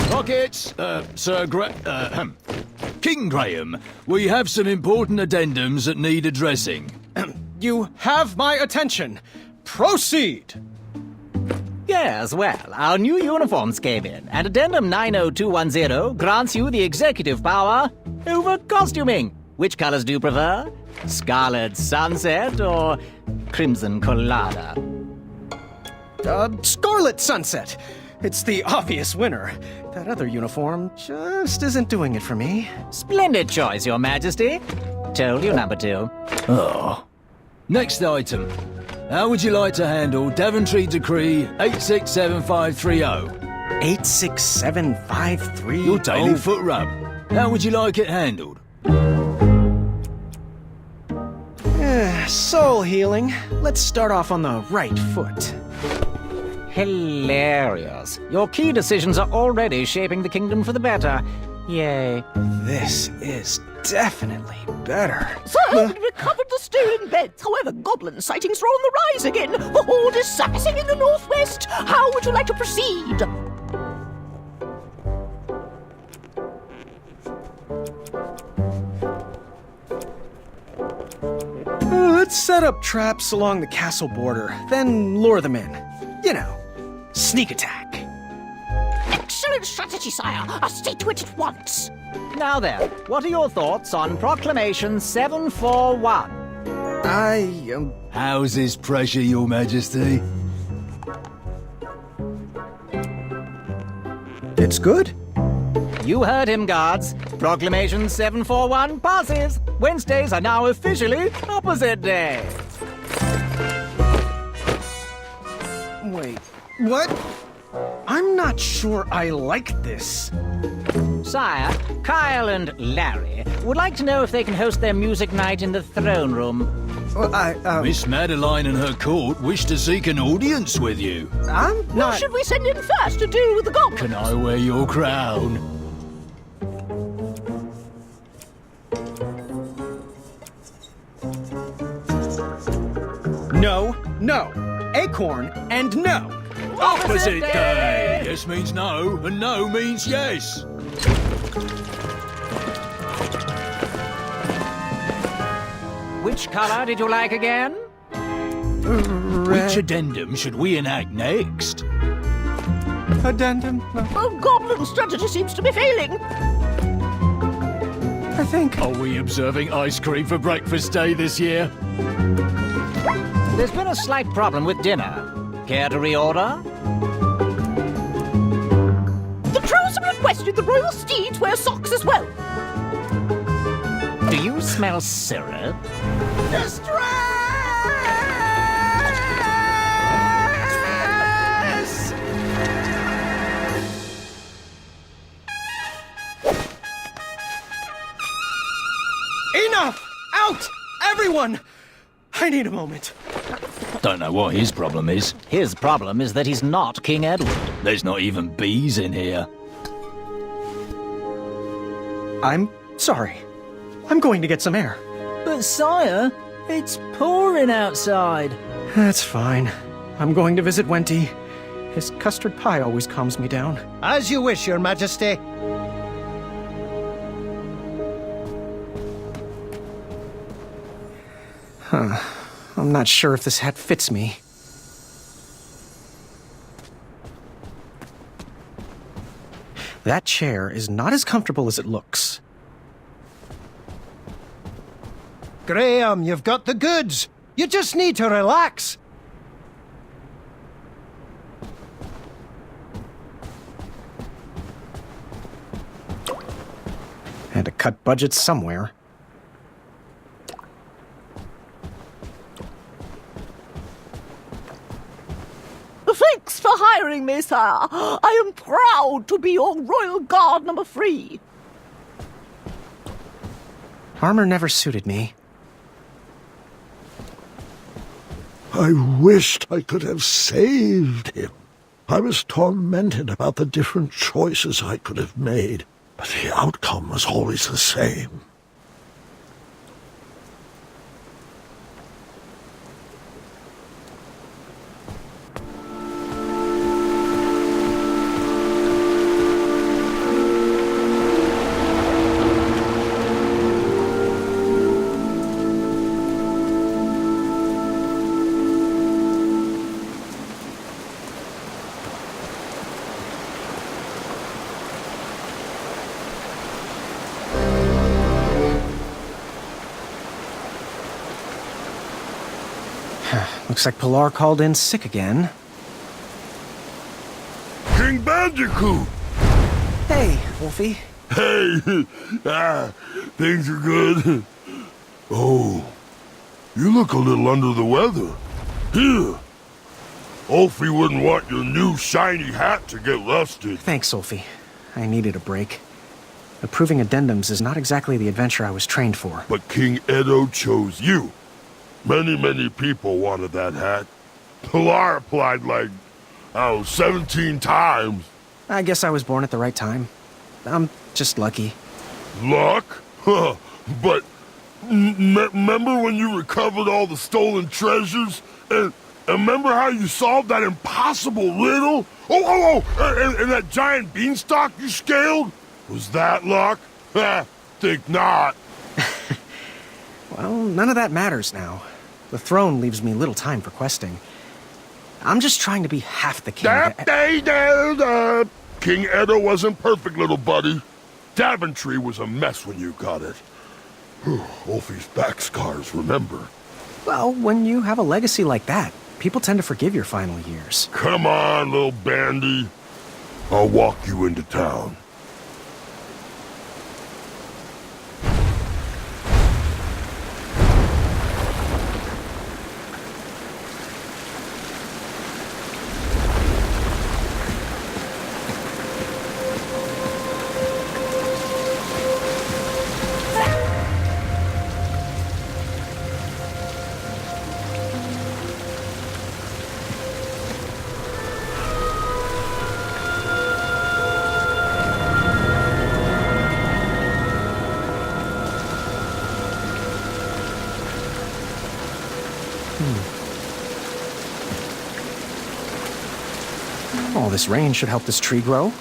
Pockets, King Graham, we have some important addendums that need addressing. You have my attention. Proceed! Yes, well, our new uniforms came in, and Addendum 90210 grants you the executive power over costuming. Which colors do you prefer? Scarlet Sunset or Crimson Colada? Scarlet Sunset. It's the obvious winner. That other uniform just isn't doing it for me. Splendid choice, Your Majesty. Told you, number 2. Oh. Next item. How would you like to handle Daventry Decree 867530? 86753. Your daily foot rub. How would you like it handled? Soul healing. Let's start off on the right foot. Hilarious. Your key decisions are already shaping the kingdom for the better. Yay. This is definitely better. Sir, we recovered the stolen beds. However, goblin sightings are on the rise again. The horde is surfacing in the northwest. How would you like to proceed? Let's set up traps along the castle border, then lure them in. You know, sneak attack. Excellent strategy, sire. I'll see to it at once. Now then, what are your thoughts on Proclamation 741? How's this pressure, Your Majesty? It's good. You heard him, guards. Proclamation 741 passes. Wednesdays are now officially opposite day. Wait, what? I'm not sure I like this. Sire, Kyle and Larry would like to know if they can host their music night in the throne room. Well, Miss Madeline and her court wish to seek an audience with you. I'm Who not... should we send in first to deal with the goblins? Can I wear your crown? No, no. Acorn, and no. Opposite day! Yes means no, and no means yes. Which color did you like again? Which addendum should we enact next? Addendum? No, The goblin strategy seems to be failing. I think... Are we observing ice cream for breakfast day this year? There's been a slight problem with dinner. Care to reorder? The trolls have requested the royal steeds wear socks as well. Do you smell syrup? Distress! Enough! Out! Everyone! I need a moment. Don't know what his problem is. His problem is that he's not King Edward. There's not even bees in here. I'm sorry. I'm going to get some air. But sire, it's pouring outside. That's fine. I'm going to visit Wenty. His custard pie always calms me down. As you wish, Your Majesty. I'm not sure if this hat fits me. That chair is not as comfortable as it looks. Graham, you've got the goods. You just need to relax. Had to cut budgets somewhere. Thanks for hiring me, sire. I am proud to be your royal guard number 3. Armor never suited me. I wished I could have saved him. I was tormented about the different choices I could have made, but the outcome was always the same. Looks like Pilar called in sick again. King Bandicoot! Hey, Wolfie. Hey! Things are good. Oh, you look a little under the weather. Here. Wolfie wouldn't want your new shiny hat to get rusted. Thanks, Wolfie. I needed a break. Approving addendums is not exactly the adventure I was trained for. But King Edo chose you. Many people wanted that hat. Pilar applied like, 17 times. I guess I was born at the right time. I'm just lucky. Luck? Huh. But remember when you recovered all the stolen treasures? And remember how you solved that impossible riddle? And that giant beanstalk you scaled? Was that luck? Think not. Well, none of that matters now. The throne leaves me little time for questing. I'm just trying to be half the king. King Edo wasn't perfect, little buddy. Daventry was a mess when you got it. Wolfie's back scars, remember? Well, when you have a legacy like that, people tend to forgive your final years. Come on, little bandy. I'll walk you into town. All this rain should help this tree grow.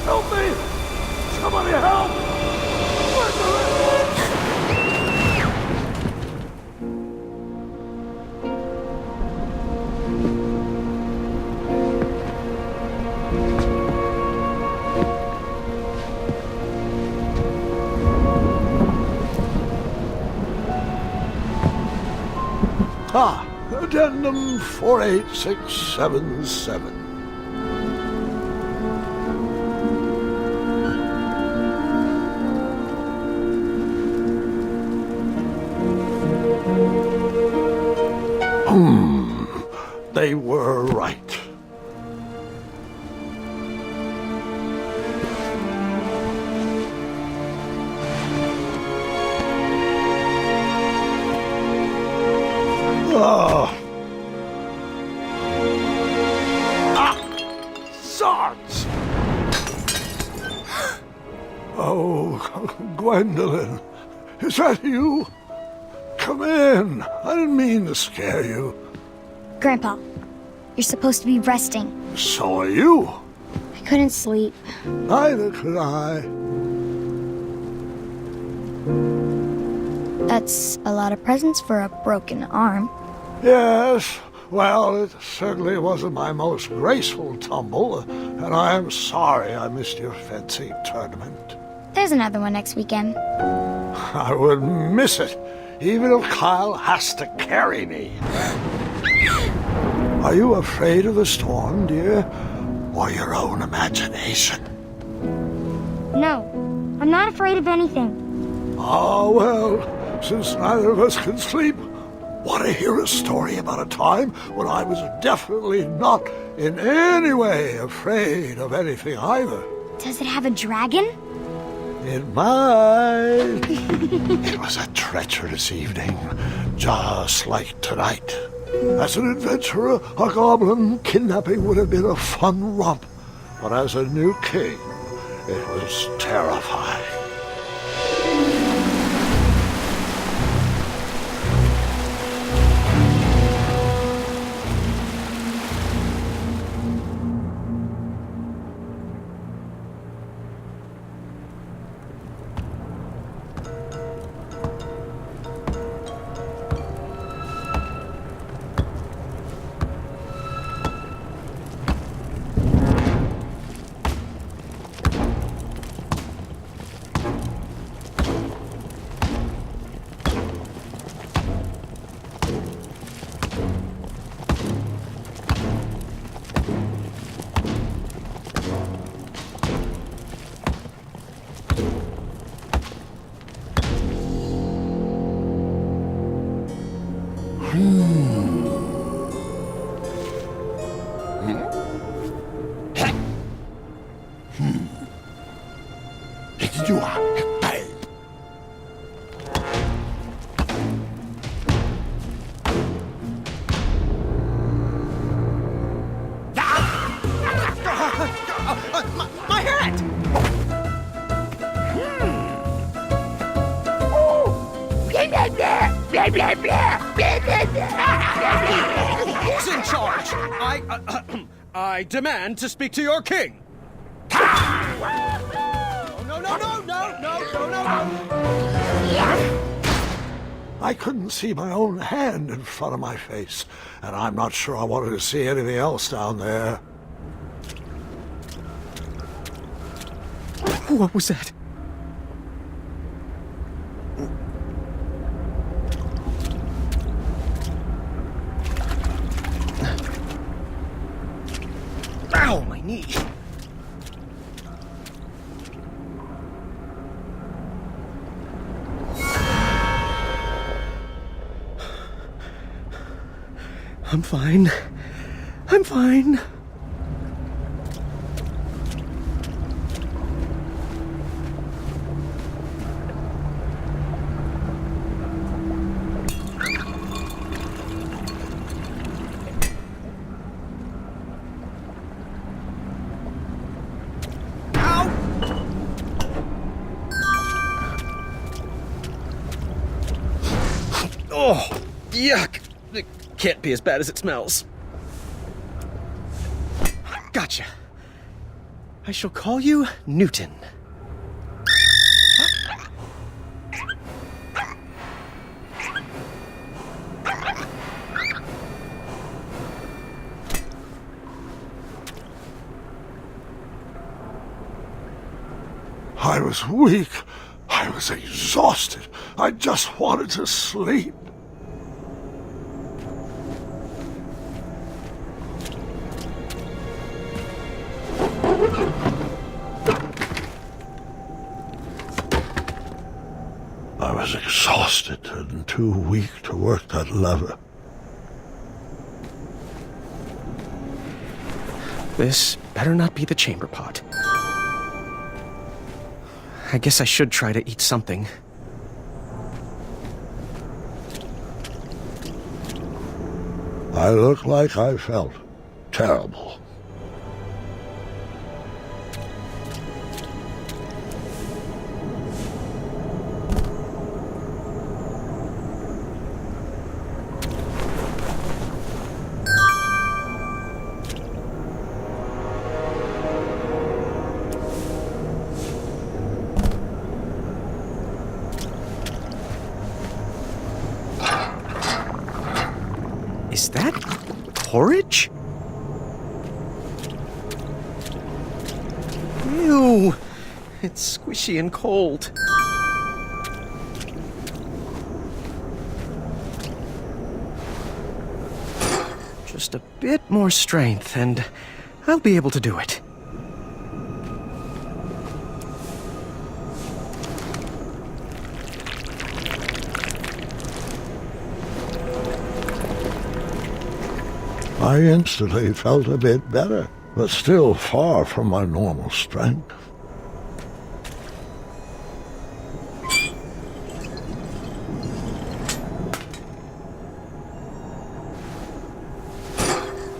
Help me! Somebody help! Addendum 48677. They were right. Zods! Oh, Gwendolyn, is that you? Come in. I didn't mean to scare you. Grandpa, you're supposed to be resting. So are you. I couldn't sleep. Neither could I. That's a lot of presents for a broken arm. Yes, well, it certainly wasn't my most graceful tumble, and I am sorry I missed your fencing tournament. There's another one next weekend. I would miss it, even if Kyle has to carry me. Are you afraid of the storm, dear? Or your own imagination? No, I'm not afraid of anything. Ah, well, since neither of us can sleep, want to hear a story about a time when I was definitely not in any way afraid of anything either? Does it have a dragon? It might. It was a treacherous evening, just like tonight. As an adventurer, a goblin kidnapping would have been a fun romp. But as a new king, it was terrifying. My hat! Who's in charge? I demand to speak to your king. No. I couldn't see my own hand in front of my face, and I'm not sure I wanted to see anything else down there. What was that? Ow, my knee. I'm fine. I'm fine. Oh, yuck! It can't be as bad as it smells. Gotcha. I shall call you Newton. I was weak. I was exhausted. I just wanted to sleep. I was exhausted and too weak to work that lever. This better not be the chamber pot. I guess I should try to eat something. I looked like I felt terrible. Is that porridge? Ew! It's squishy and cold. Just a bit more strength, and I'll be able to do it. I instantly felt a bit better, but still far from my normal strength.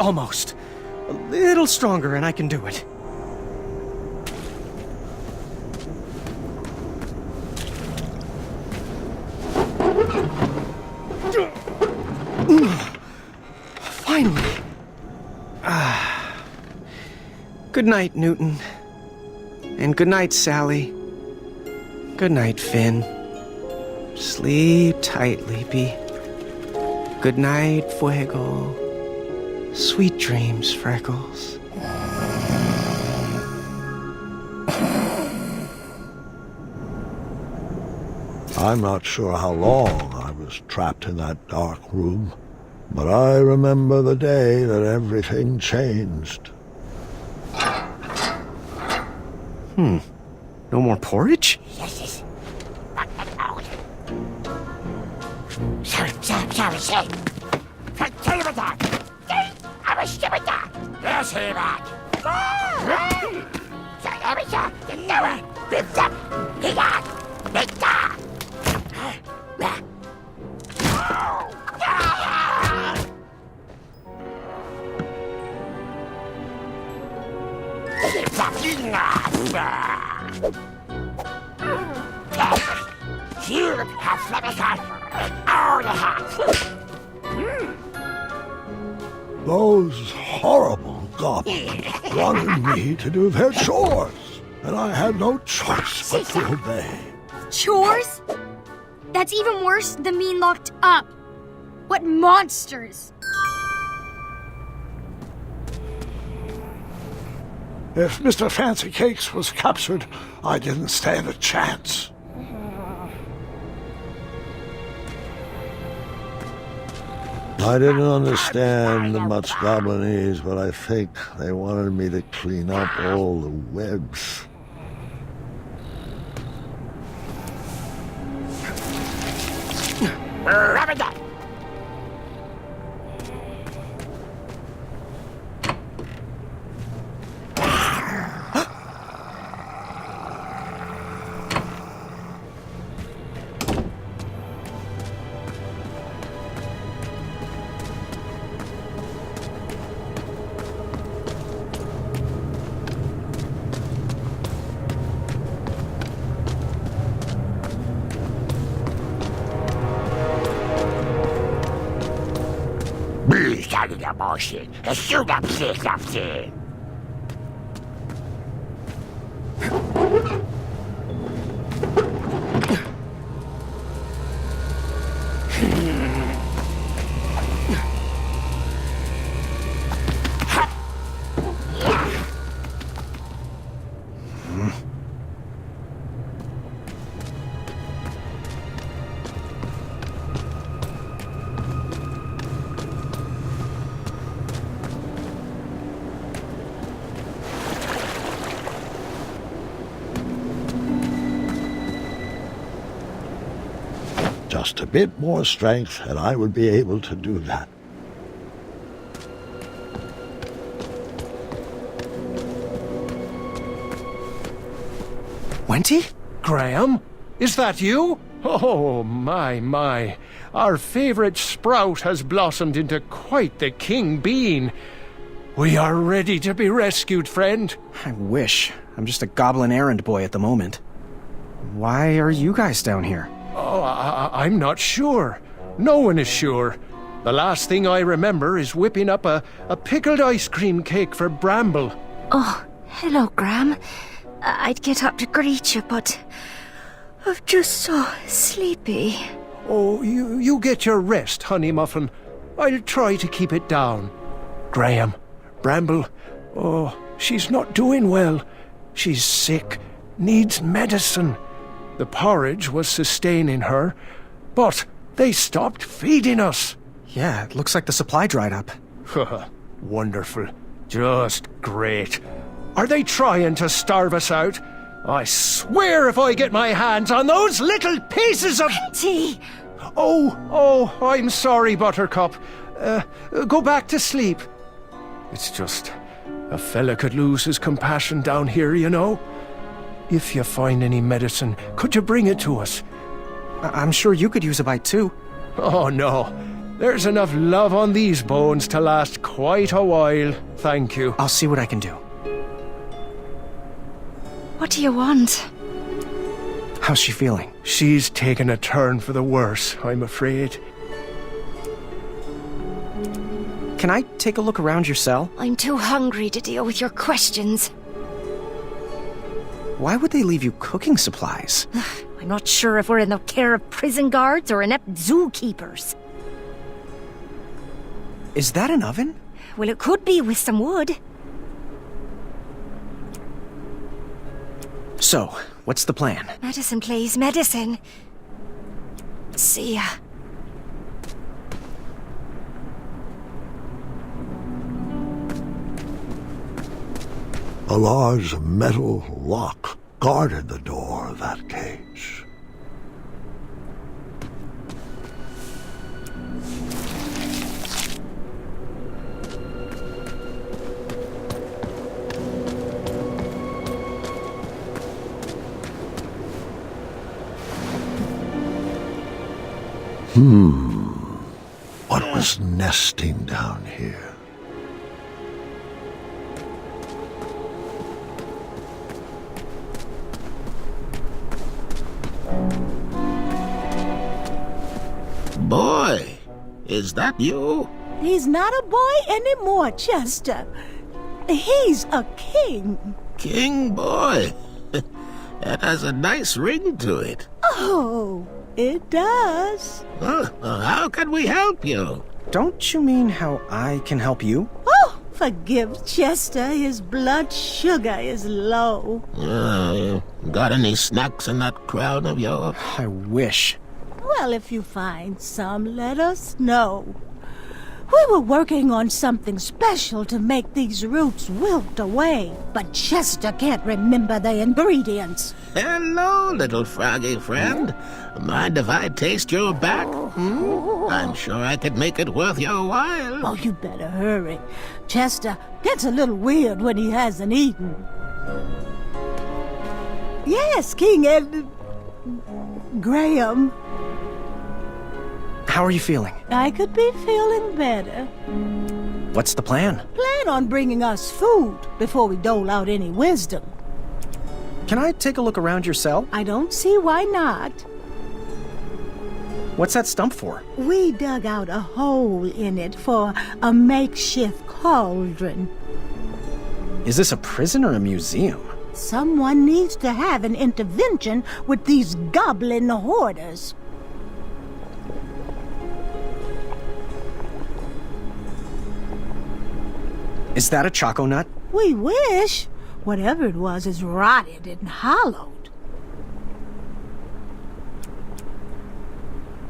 Almost. A little stronger and I can do it. Finally. Good night, Newton. And good night, Sally. Good night, Finn. Sleep tight, Leapy. Good night, Fuego. Sweet dreams, Freckles. I'm not sure how long I was trapped in that dark room, but I remember the day that everything changed. No more porridge? Those horrible goblins wanted me to do their chores, and I had no choice but to obey. Chores? That's even worse than being locked up. What monsters! If Mr. Fancy Cakes was captured, I didn't stand a chance. I didn't understand much Goblinese, but I think they wanted me to clean up all the webs. Just a bit more strength, and I would be able to do that. Wenty? Graham, is that you? Oh, my. Our favorite sprout has blossomed into quite the king bean. We are ready to be rescued, friend. I wish. I'm just a goblin errand boy at the moment. Why are you guys down here? Oh, I'm not sure. No one is sure. The last thing I remember is whipping up a pickled ice cream cake for Bramble. Oh, hello, Graham. I'd get up to greet you, but I'm just so sleepy. Oh, you get your rest, Honey Muffin. I'll try to keep it down. Graham, Bramble, oh, she's not doing well. She's sick, needs medicine. The porridge was sustaining her, but they stopped feeding us. Yeah, it looks like the supply dried up. Wonderful. Just great. Are they trying to starve us out? I swear if I get my hands on those little pieces of... Tea! Oh, I'm sorry, Buttercup. Go back to sleep. It's just... a fella could lose his compassion down here, you know. If you find any medicine, could you bring it to us? I'm sure you could use a bite too. Oh, no. There's enough love on these bones to last quite a while, thank you. I'll see what I can do. What do you want? How's she feeling? She's taken a turn for the worse, I'm afraid. Can I take a look around your cell? I'm too hungry to deal with your questions. Why would they leave you cooking supplies? I'm not sure if we're in the care of prison guards or inept zookeepers. Is that an oven? Well, it could be with some wood. So, what's the plan? Medicine, please, medicine. See ya. A large metal lock guarded the door of that cage. What was nesting down here? Boy, is that you? He's not a boy anymore, Chester. He's a king. King boy. That has a nice ring to it. Oh, it does. How can we help you? Don't you mean how I can help you? Oh, forgive Chester. His blood sugar is low. Got any snacks in that crown of yours? I wish. Well, if you find some, let us know. We were working on something special to make these roots wilt away, but Chester can't remember the ingredients. Hello, little froggy friend. Mind if I taste your back? I'm sure I could make it worth your while. Oh, you better hurry. Chester gets a little weird when he hasn't eaten. Yes, King Ed... Graham. How are you feeling? I could be feeling better. What's the plan? Plan on bringing us food before we dole out any wisdom. Can I take a look around your cell? I don't see why not. What's that stump for? We dug out a hole in it for a makeshift cauldron. Is this a prison or a museum? Someone needs to have an intervention with these goblin hoarders. Is that a choco nut? We wish. Whatever it was is rotted and hollowed.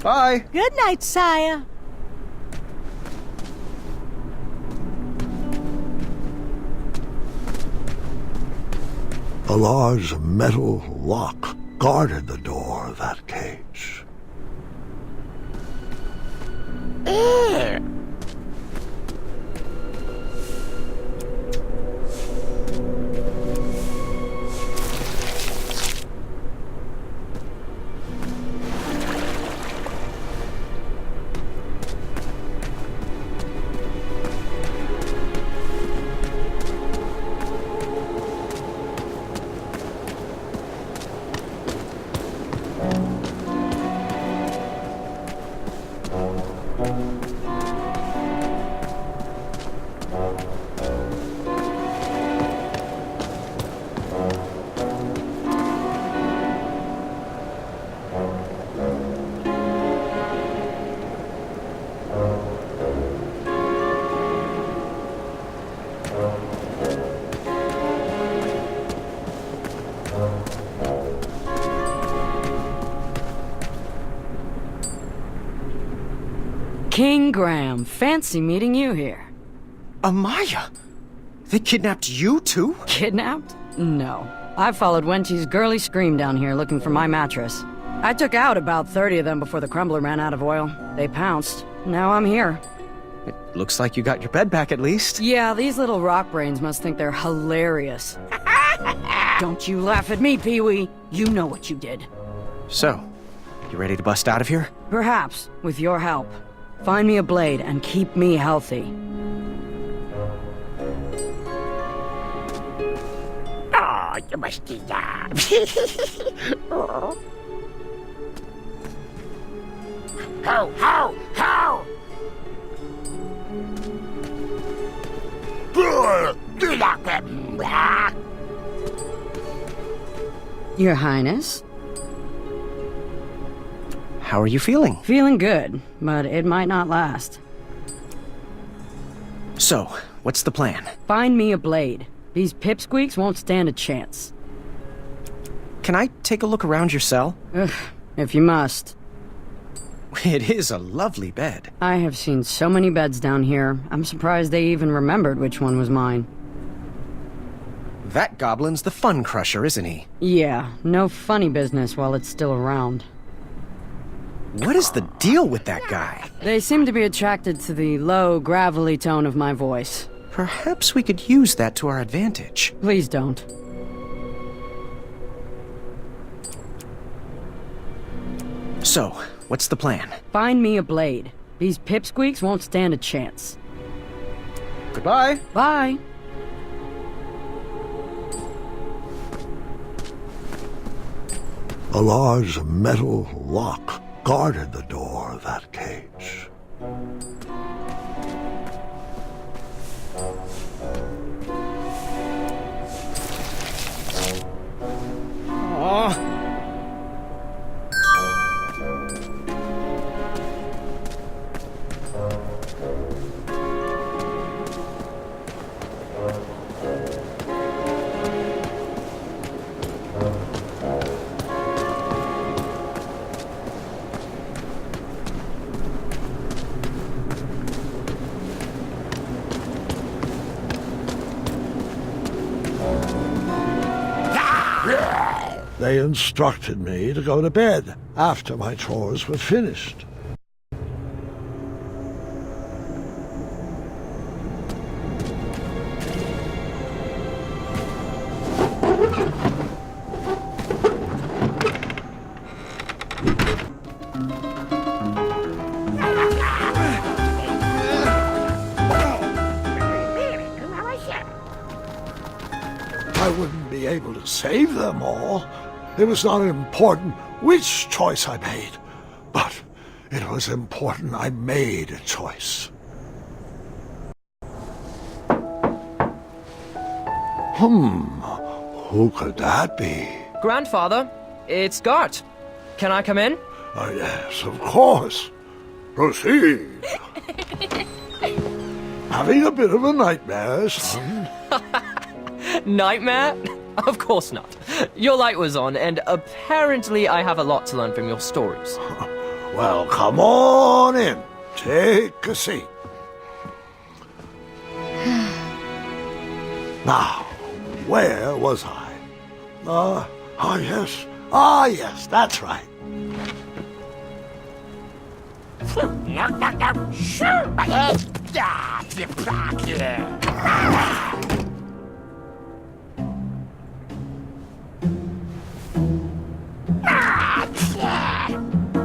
Bye. Good night, sire. A large metal lock guarded the door of that cage. King Graham, fancy meeting you here. Amaya! They kidnapped you too? Kidnapped? No. I followed Wenty's girly scream down here looking for my mattress. I took out about 30 of them before the crumbler ran out of oil. They pounced. Now I'm here. It looks like you got your bed back at least. Yeah, these little rock brains must think they're hilarious. Don't you laugh at me, Pee-wee. You know what you did. So, you ready to bust out of here? Perhaps, with your help. Find me a blade and keep me healthy. Oh, you must do that. How? Your Highness? How are you feeling? Feeling good, but it might not last. So, what's the plan? Find me a blade. These pipsqueaks won't stand a chance. Can I take a look around your cell? Ugh, if you must. It is a lovely bed. I have seen so many beds down here, I'm surprised they even remembered which one was mine. That goblin's the fun crusher, isn't he? Yeah, no funny business while it's still around. What is the deal with that guy? They seem to be attracted to the low, gravelly tone of my voice. Perhaps we could use that to our advantage. Please don't. So, what's the plan? Find me a blade. These pipsqueaks won't stand a chance. Goodbye. Bye. A large metal lock guarded the door of that cage. They instructed me to go to bed after my chores were finished. I wouldn't be able to save them all. It was not important which choice I made, but it was important I made a choice. Who could that be? Grandfather, it's Gart. Can I come in? Yes, of course. Proceed. Having a bit of a nightmare, son? Nightmare? Of course not. Your light was on, and apparently I have a lot to learn from your stories. Well, come on in. Take a seat. Now, where was I? Yes. Yes, that's right.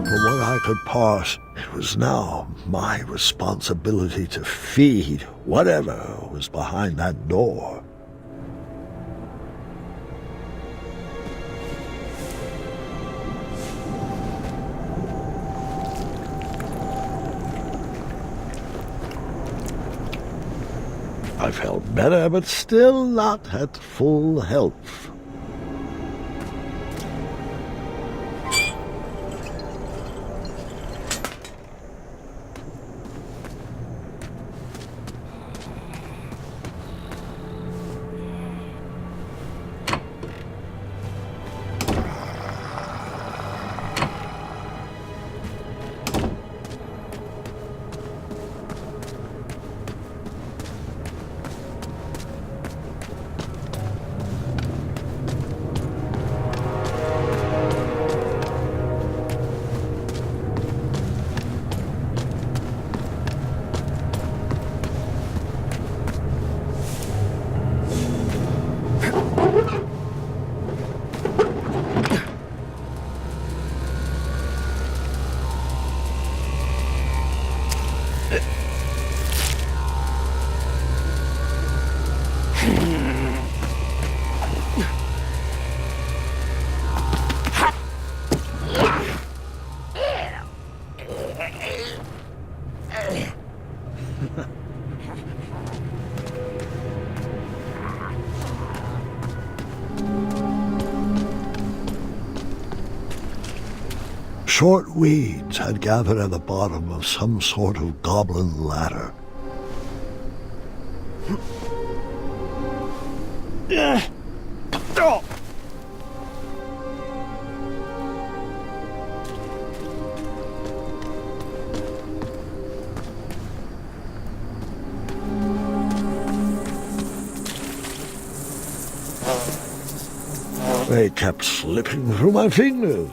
From what I could parse, it was now my responsibility to feed whatever was behind that door. I felt better, but still not at full health. short weeds had gathered at the bottom of some sort of goblin ladder. They kept slipping through my fingers.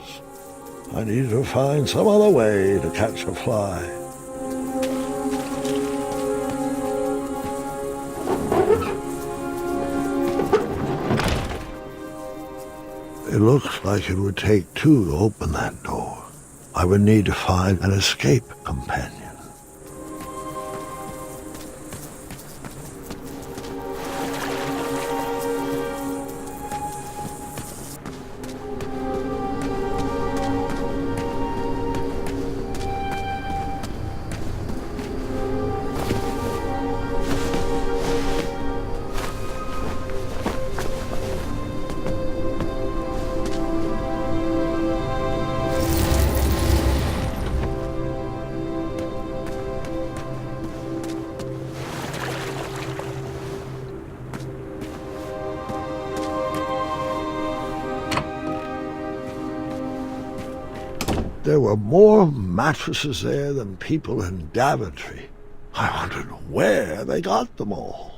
I needed to find some other way to catch a fly. It looked like it would take two to open that door. I would need to find an escape companion. There were more mattresses there than people in Daventry. I wondered where they got them all.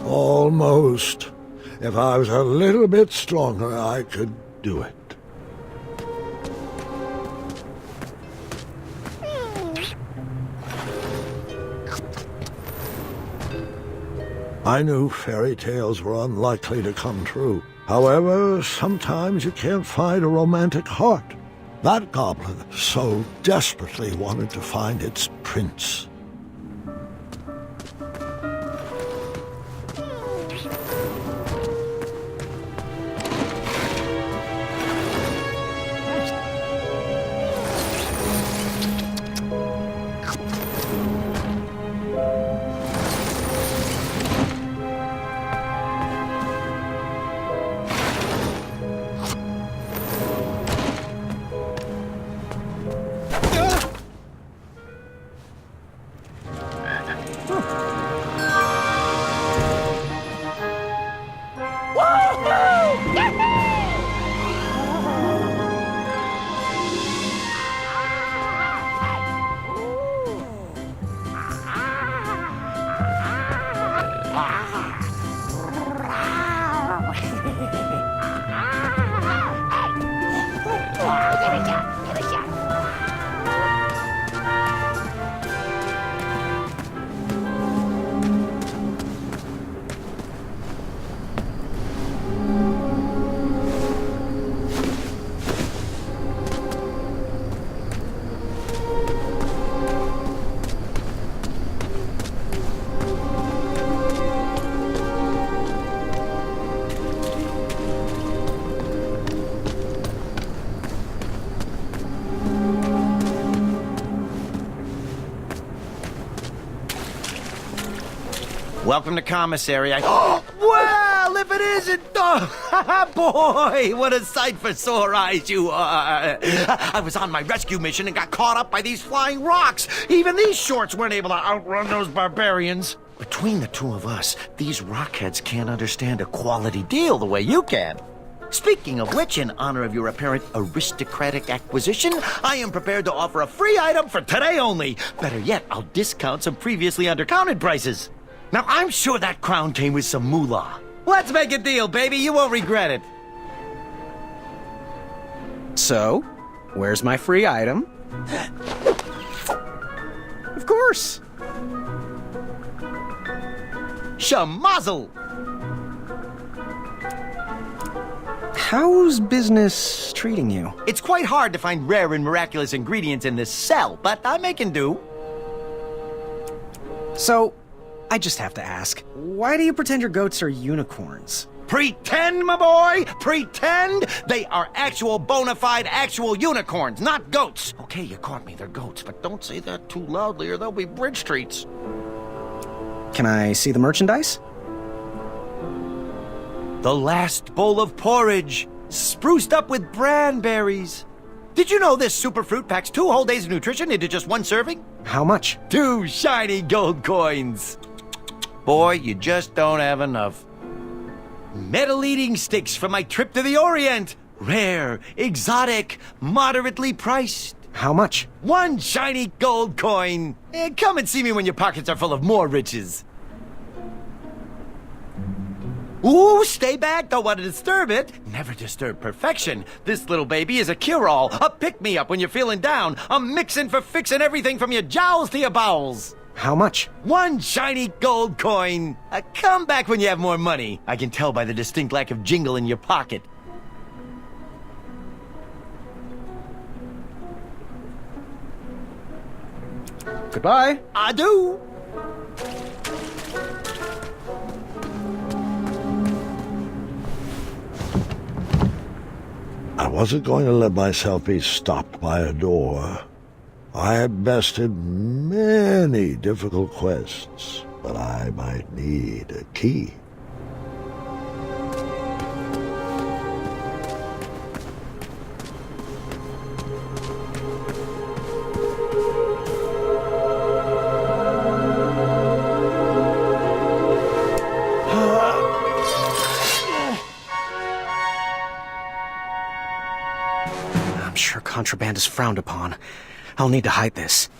Almost. If I was a little bit stronger, I could do it. I knew fairy tales were unlikely to come true. However, sometimes you can't find a romantic heart. That goblin so desperately wanted to find its prince. Welcome to Commissary. Well, if it isn't... Oh, boy, what a sight for sore eyes you are. I was on my rescue mission and got caught up by these flying rocks. Even these shorts weren't able to outrun those barbarians. Between the two of us, these rockheads can't understand a quality deal the way you can. Speaking of which, in honor of your apparent aristocratic acquisition, I am prepared to offer a free item for today only. Better yet, I'll discount some previously undercounted prices. Now, I'm sure that crown came with some moolah. Let's make a deal, baby. You won't regret it. So, where's my free item? Of course! Shamazel! How's business treating you? It's quite hard to find rare and miraculous ingredients in this cell, but I'm making do. So, I just have to ask, why do you pretend your goats are unicorns? Pretend, my boy! Pretend! They are actual, bona fide, actual unicorns, not goats. Okay, you caught me, they're goats, but don't say that too loudly or they'll be bridge treats. Can I see the merchandise? The last bowl of porridge, spruced up with branberries. Did you know this super fruit packs 2 whole days of nutrition into just 1 serving? How much? 2 shiny gold coins. Boy, you just don't have enough. Metal eating sticks from my trip to the Orient. Rare, exotic, moderately priced. How much? 1 shiny gold coin. Come and see me when your pockets are full of more riches. Ooh, stay back, don't want to disturb it. Never disturb perfection. This little baby is a cure-all, a pick-me-up when you're feeling down, a mixin' for fixing everything from your jowls to your bowels. How much? 1 shiny gold coin. Come back when you have more money. I can tell by the distinct lack of jingle in your pocket. Goodbye. Adieu. I wasn't going to let myself be stopped by a door. I had bested many difficult quests, but I might need a key. I'm sure contraband is frowned upon. I'll need to hide this.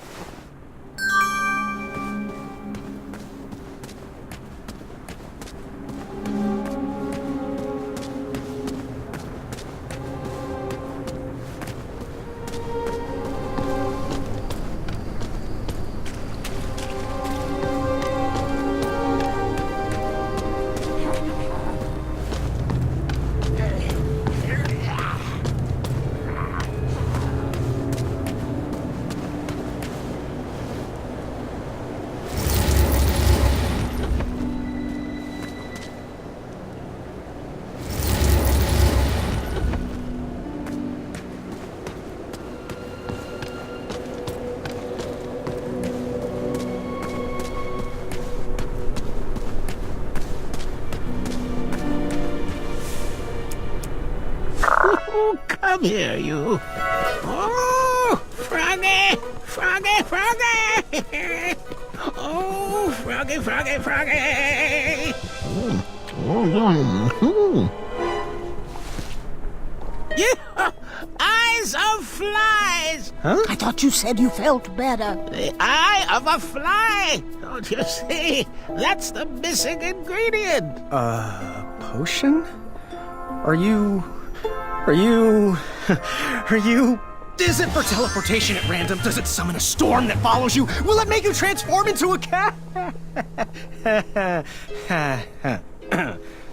Come here, you. Oh, Froggy! Froggy, Froggy! Oh, Froggy, Froggy, Froggy! Yeah, eyes of flies! Huh? I thought you said you felt better. The eye of a fly! Don't you see? That's the missing ingredient! Potion? Are you... Is it for teleportation at random? Does it summon a storm that follows you? Will it make you transform into a cat?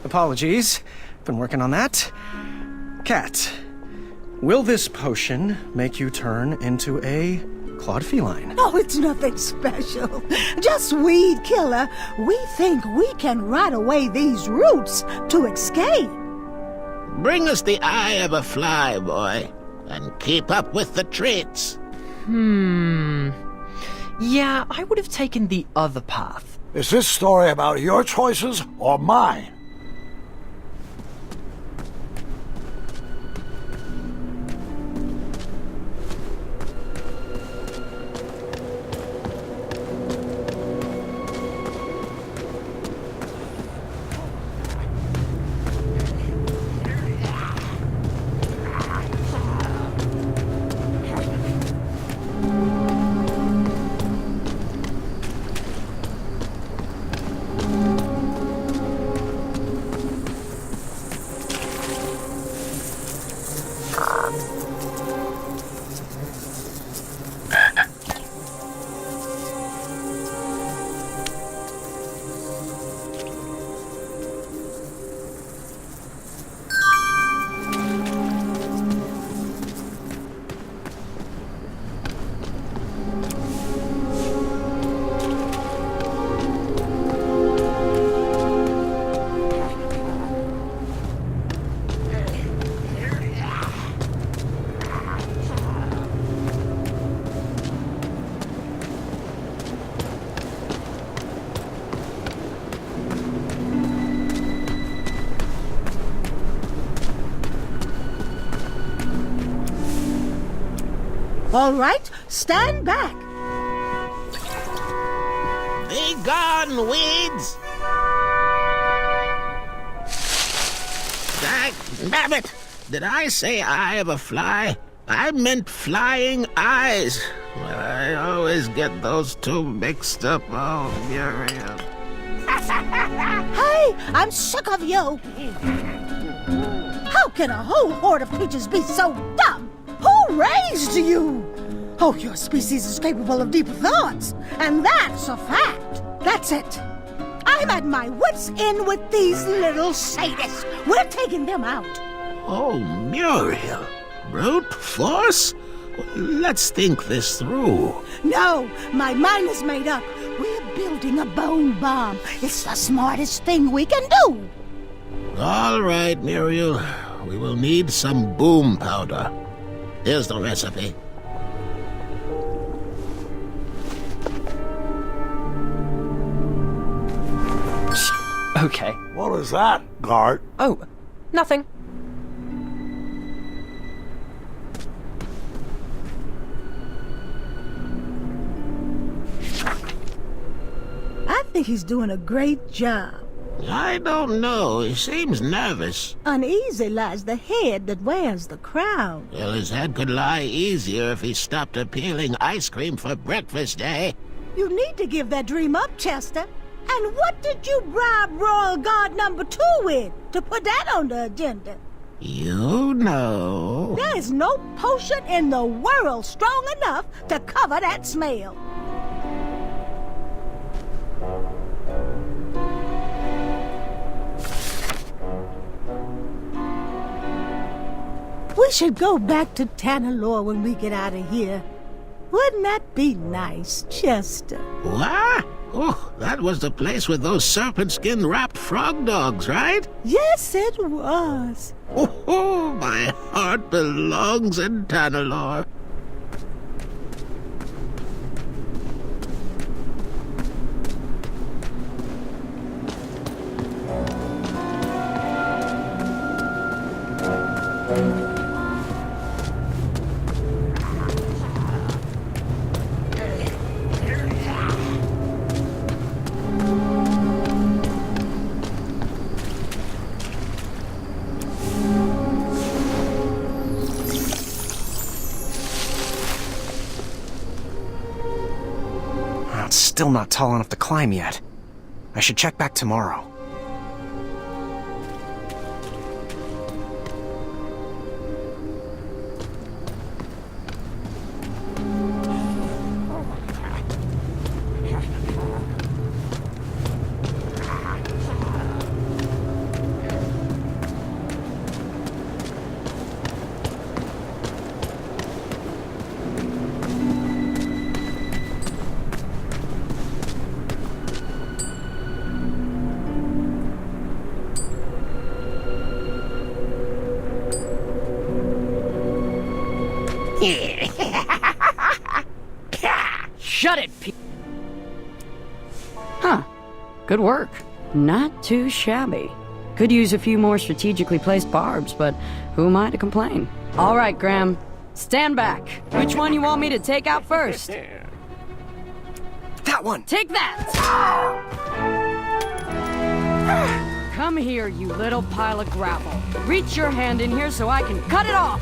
Apologies. Been working on that. Cat, will this potion make you turn into a clawed feline? Oh, it's nothing special. Just weed killer. We think we can ride away these roots to escape. Bring us the eye of a fly, boy, and keep up with the treats. Yeah, I would have taken the other path. Is this story about your choices or mine? All right, stand back. Be gone, weeds! Damn it! Did I say eye of a fly? I meant flying eyes. Well, I always get those two mixed up. Oh, Muriel. Hey, I'm sick of you. How can a whole horde of creatures be so dumb? Who raised you? Oh, your species is capable of deeper thoughts, and that's a fact. That's it. I'm at my wits' end with these little sadists. We're taking them out. Oh, Muriel. Brute force? Let's think this through. No, my mind is made up. We're building a bone bomb. It's the smartest thing we can do. All right, Muriel. We will need some boom powder. Here's the recipe. Okay. What is that, Gart? Oh, nothing. I think he's doing a great job. I don't know. He seems nervous. Uneasy lies the head that wears the crown. Well, his head could lie easier if he stopped peeling ice cream for breakfast, eh? You need to give that dream up, Chester. And what did you bribe Royal Guard number 2 with to put that on the agenda? You know. There is no potion in the world strong enough to cover that smell. We should go back to Tanalore when we get out of here. Wouldn't that be nice, Chester? What? Oh, that was the place with those serpent skin wrapped frog dogs, right? Yes, it was. Oh, my heart belongs in Tanalore. It's still not tall enough to climb yet. I should check back tomorrow. Shut it, Huh. Good work. Not too shabby. Could use a few more strategically placed barbs, but who am I to complain? All right, Graham. Stand back. Which one you want me to take out first? That one! Take that! Come here, you little pile of gravel. Reach your hand in here so I can cut it off!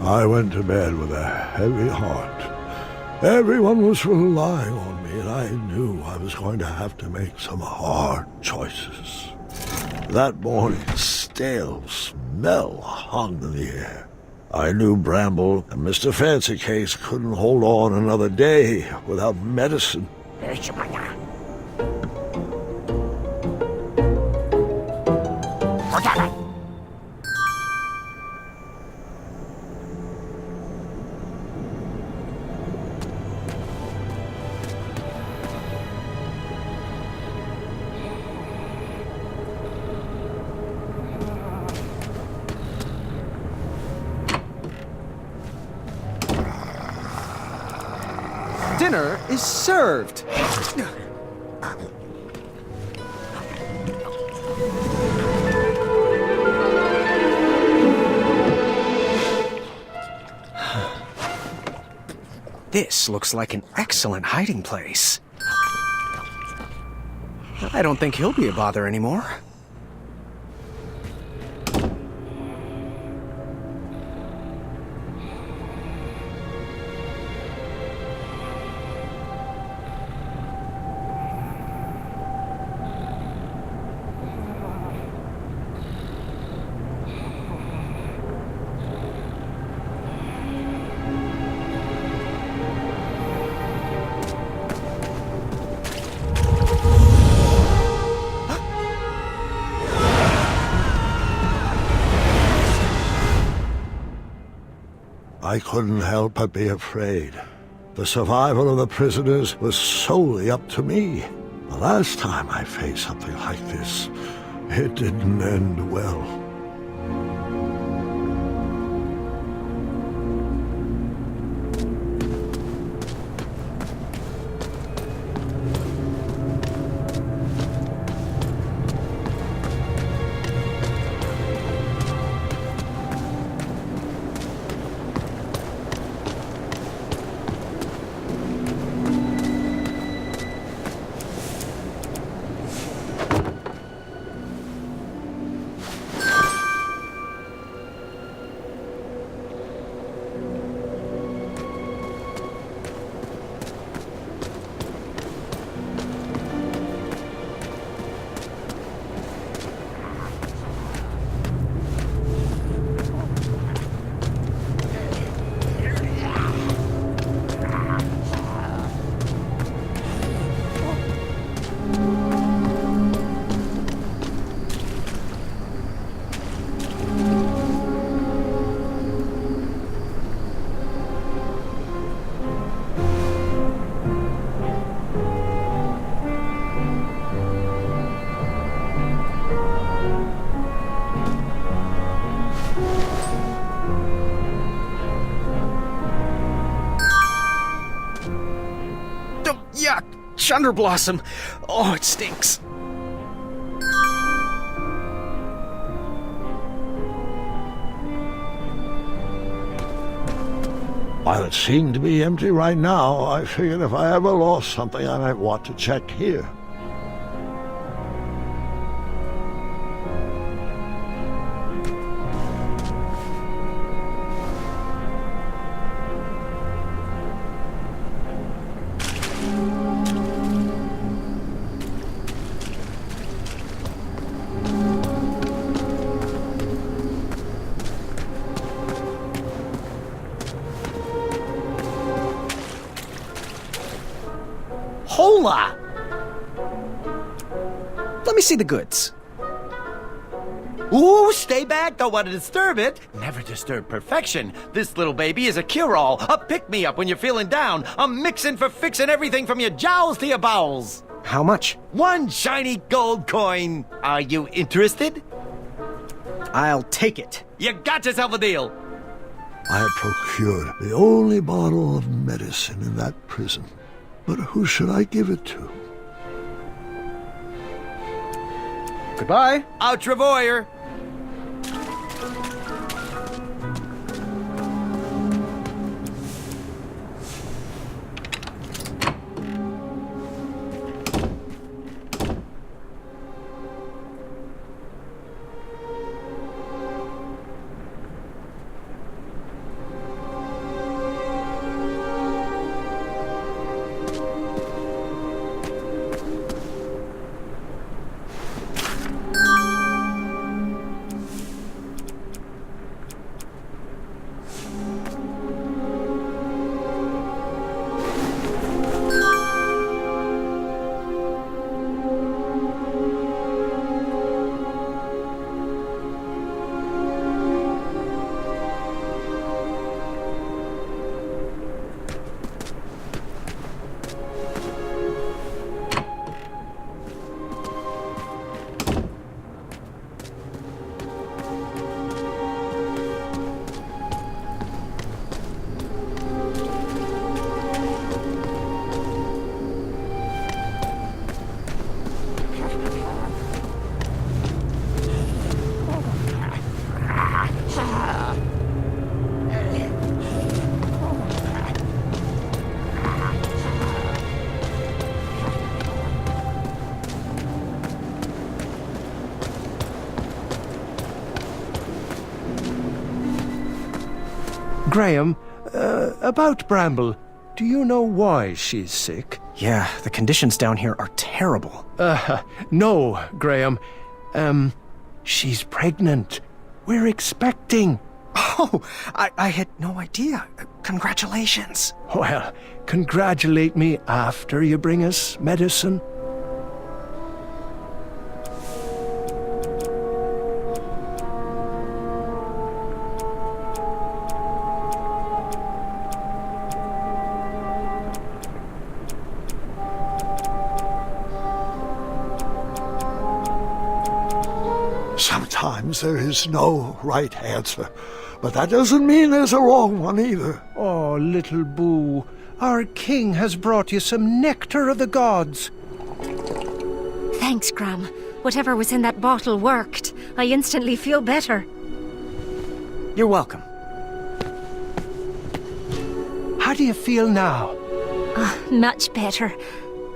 I went to bed with a heavy heart. Everyone was relying on me, and I knew I was going to have to make some hard choices. That morning, stale smell hung in the air. I knew Bramble and Mr. Fancy Case couldn't hold on another day without medicine. Dinner is served. This looks like an excellent hiding place. I don't think he'll be a bother anymore. I couldn't help but be afraid. The survival of the prisoners was solely up to me. The last time I faced something like this, it didn't end well. Yuck! Chunderblossom! Oh, it stinks. While it seemed to be empty right now, I figured if I ever lost something, I might want to check here. Hola! Let me see the goods. Ooh, stay back, don't want to disturb it. Never disturb perfection. This little baby is a cure-all, a pick-me-up when you're feeling down, a mixin' for fixing everything from your jowls to your bowels. How much? 1 shiny gold coin. Are you interested? I'll take it. You got yourself a deal. I had procured the only bottle of medicine in that prison. But who should I give it to? Goodbye. Out Travoyer. Graham, about Bramble, do you know why she's sick? Yeah, the conditions down here are terrible. No, Graham. She's pregnant. We're expecting. Oh, I had no idea. Congratulations. Well, congratulate me after you bring us medicine. Sometimes there is no right answer, but that doesn't mean there's a wrong one either. Oh, little Boo, our king has brought you some nectar of the gods. Thanks, Gram. Whatever was in that bottle worked. I instantly feel better. You're welcome. How do you feel now? Much better.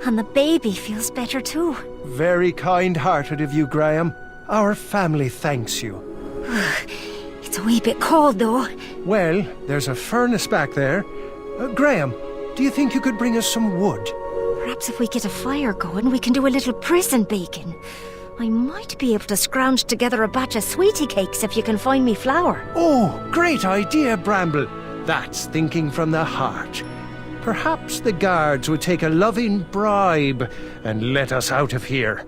And the baby feels better too. Very kind-hearted of you, Graham. Our family thanks you. It's a wee bit cold, though. Well, there's a furnace back there. Graham, do you think you could bring us some wood? Perhaps if we get a fire going, we can do a little prison baking. I might be able to scrounge together a batch of sweetie cakes if you can find me flour. Oh, great idea, Bramble. That's thinking from the heart. Perhaps the guards would take a loving bribe and let us out of here.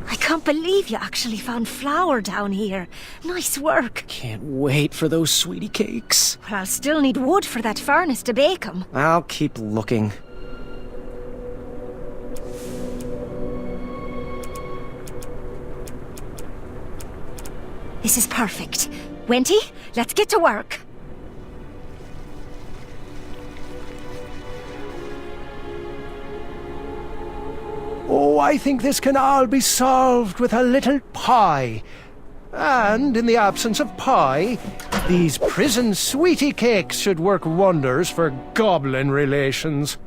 I can't believe you actually found flour down here. Nice work. Can't wait for those sweetie cakes. Well, I'll still need wood for that furnace to bake them. I'll keep looking. This is perfect. Wenty, let's get to work. Oh, I think this can all be solved with a little pie. And in the absence of pie, these prison sweetie cakes should work wonders for goblin relations.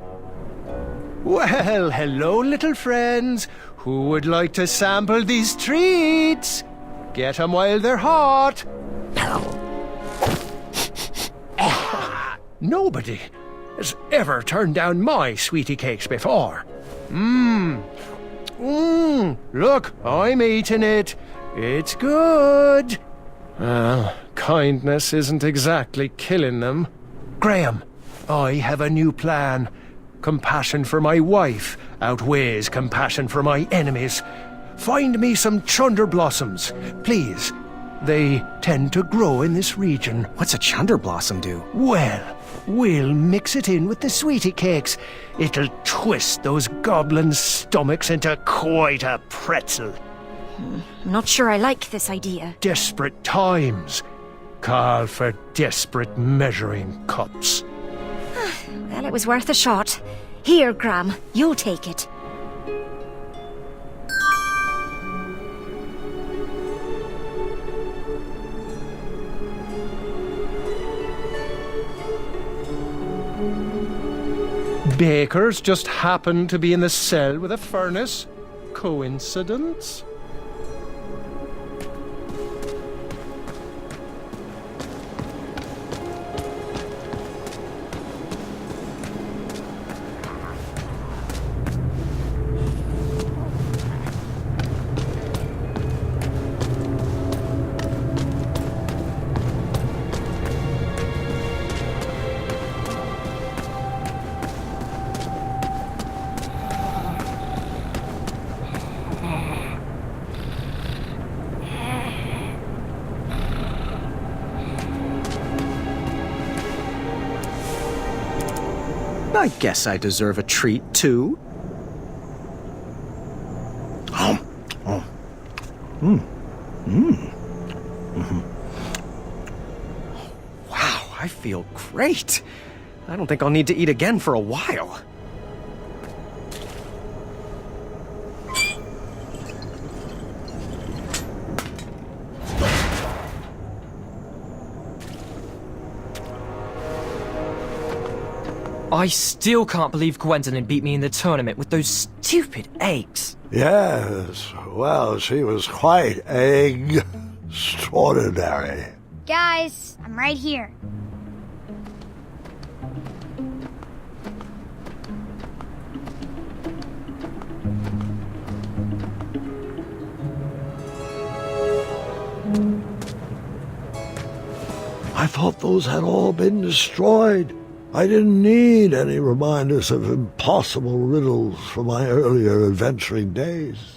Well, hello, little friends. Who would like to sample these treats? Get 'em while they're hot. Nobody has ever turned down my sweetie cakes before. Look, I'm eating it. It's good. Well, kindness isn't exactly killing them. Graham, I have a new plan. Compassion for my wife outweighs compassion for my enemies. Find me some chunder blossoms, please. They tend to grow in this region. What's a chunder blossom do? Well, we'll mix it in with the sweetie cakes. It'll twist those goblins' stomachs into quite a pretzel. I'm not sure I like this idea. Desperate times call for desperate measuring cups. Well, it was worth a shot. Here, Gram, you'll take it. Bakers just happen to be in the cell with a furnace? Coincidence? I guess I deserve a treat, too. Wow, I feel great. I don't think I'll need to eat again for a while. I still can't believe Gwendolyn beat me in the tournament with those stupid eggs. Yes, well, she was quite extraordinary. Guys, I'm right here. I thought those had all been destroyed. I didn't need any reminders of impossible riddles from my earlier adventuring days.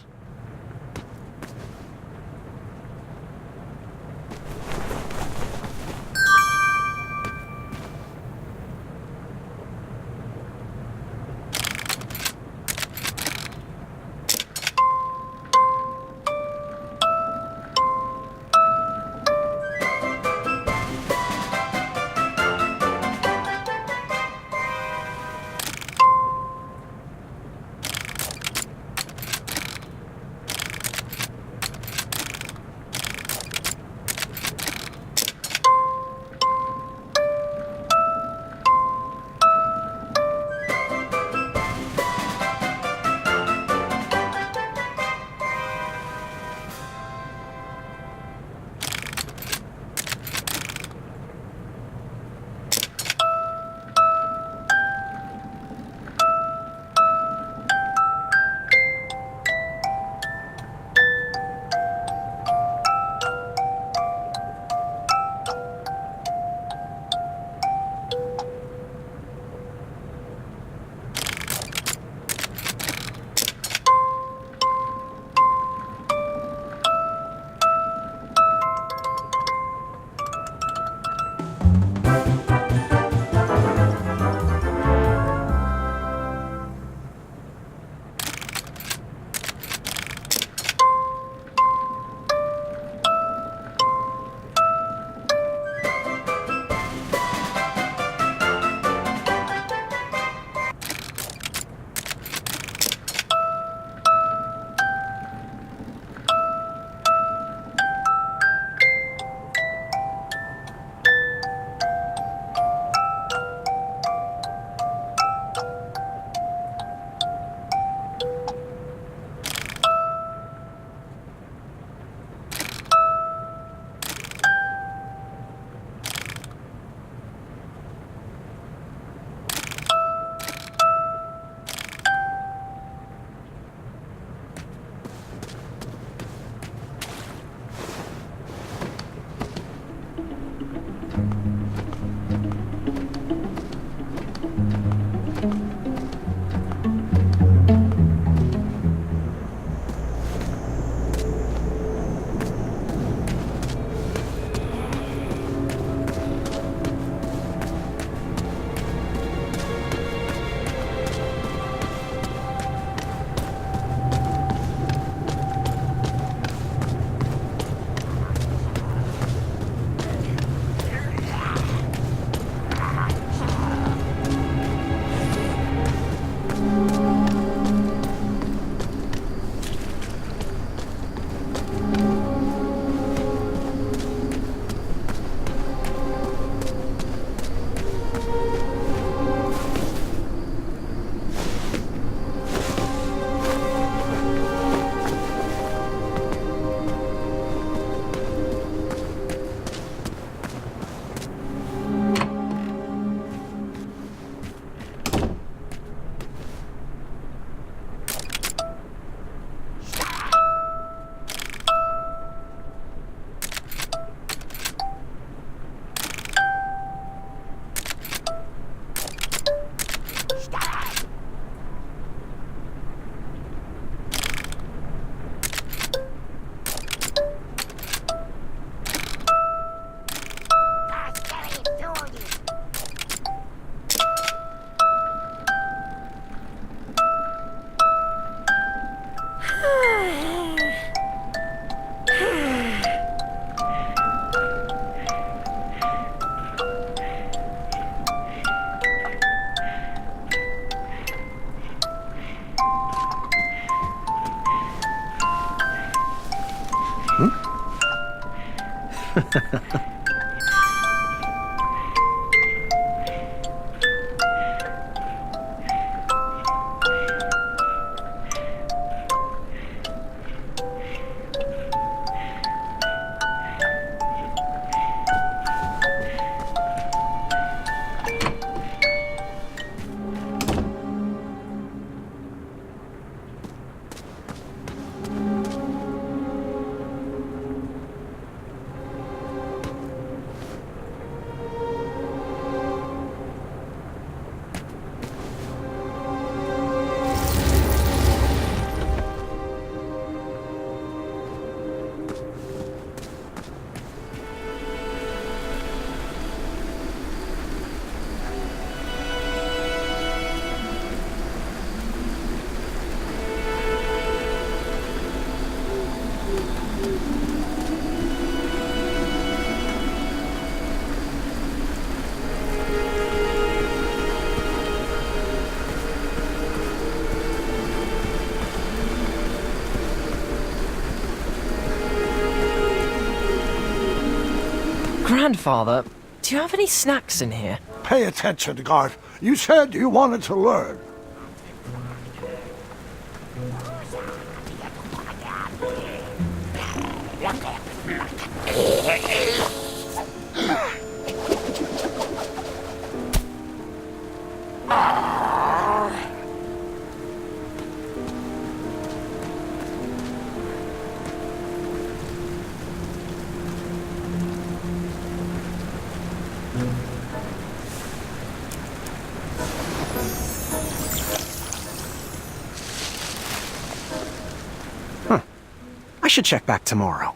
Grandfather, do you have any snacks in here? Pay attention, Gart. You said you wanted to learn. I should check back tomorrow.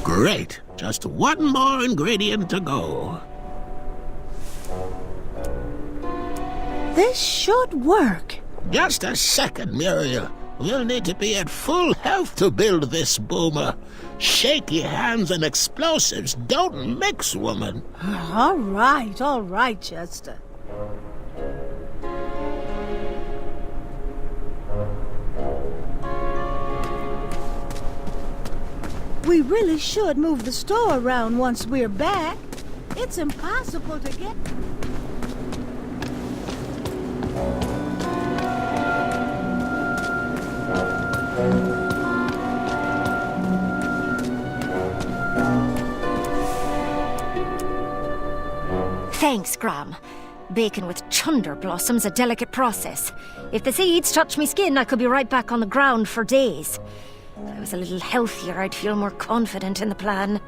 Great. Just one more ingredient to go. This should work. Just a second, Muriel. We'll need to be at full health to build this boomer. Shaky hands and explosives don't mix, woman. All right, Chester. We really should move the store around once we're back. It's impossible to get... Thanks, Gram. Baking with chunder blossom's a delicate process. If the seeds touch me skin, I could be right back on the ground for days. If I was a little healthier, I'd feel more confident in the plan.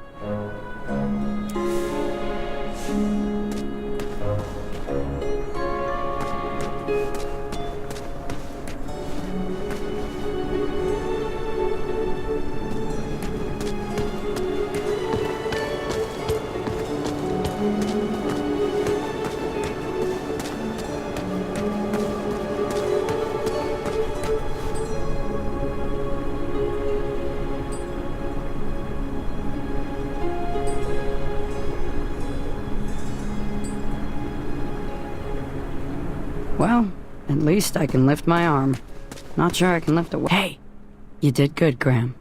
Well, at least I can lift my arm. Not sure I can lift a Hey! You did good, Graham.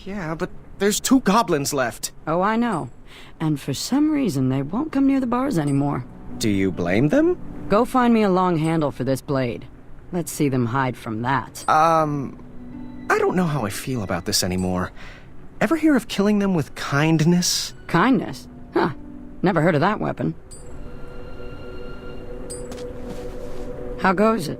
Yeah, but there's 2 goblins left. Oh, I know. And for some reason, they won't come near the bars anymore. Do you blame them? Go find me a long handle for this blade. Let's see them hide from that. I don't know how I feel about this anymore. Ever hear of killing them with kindness? Kindness? Huh. Never heard of that weapon. How goes it?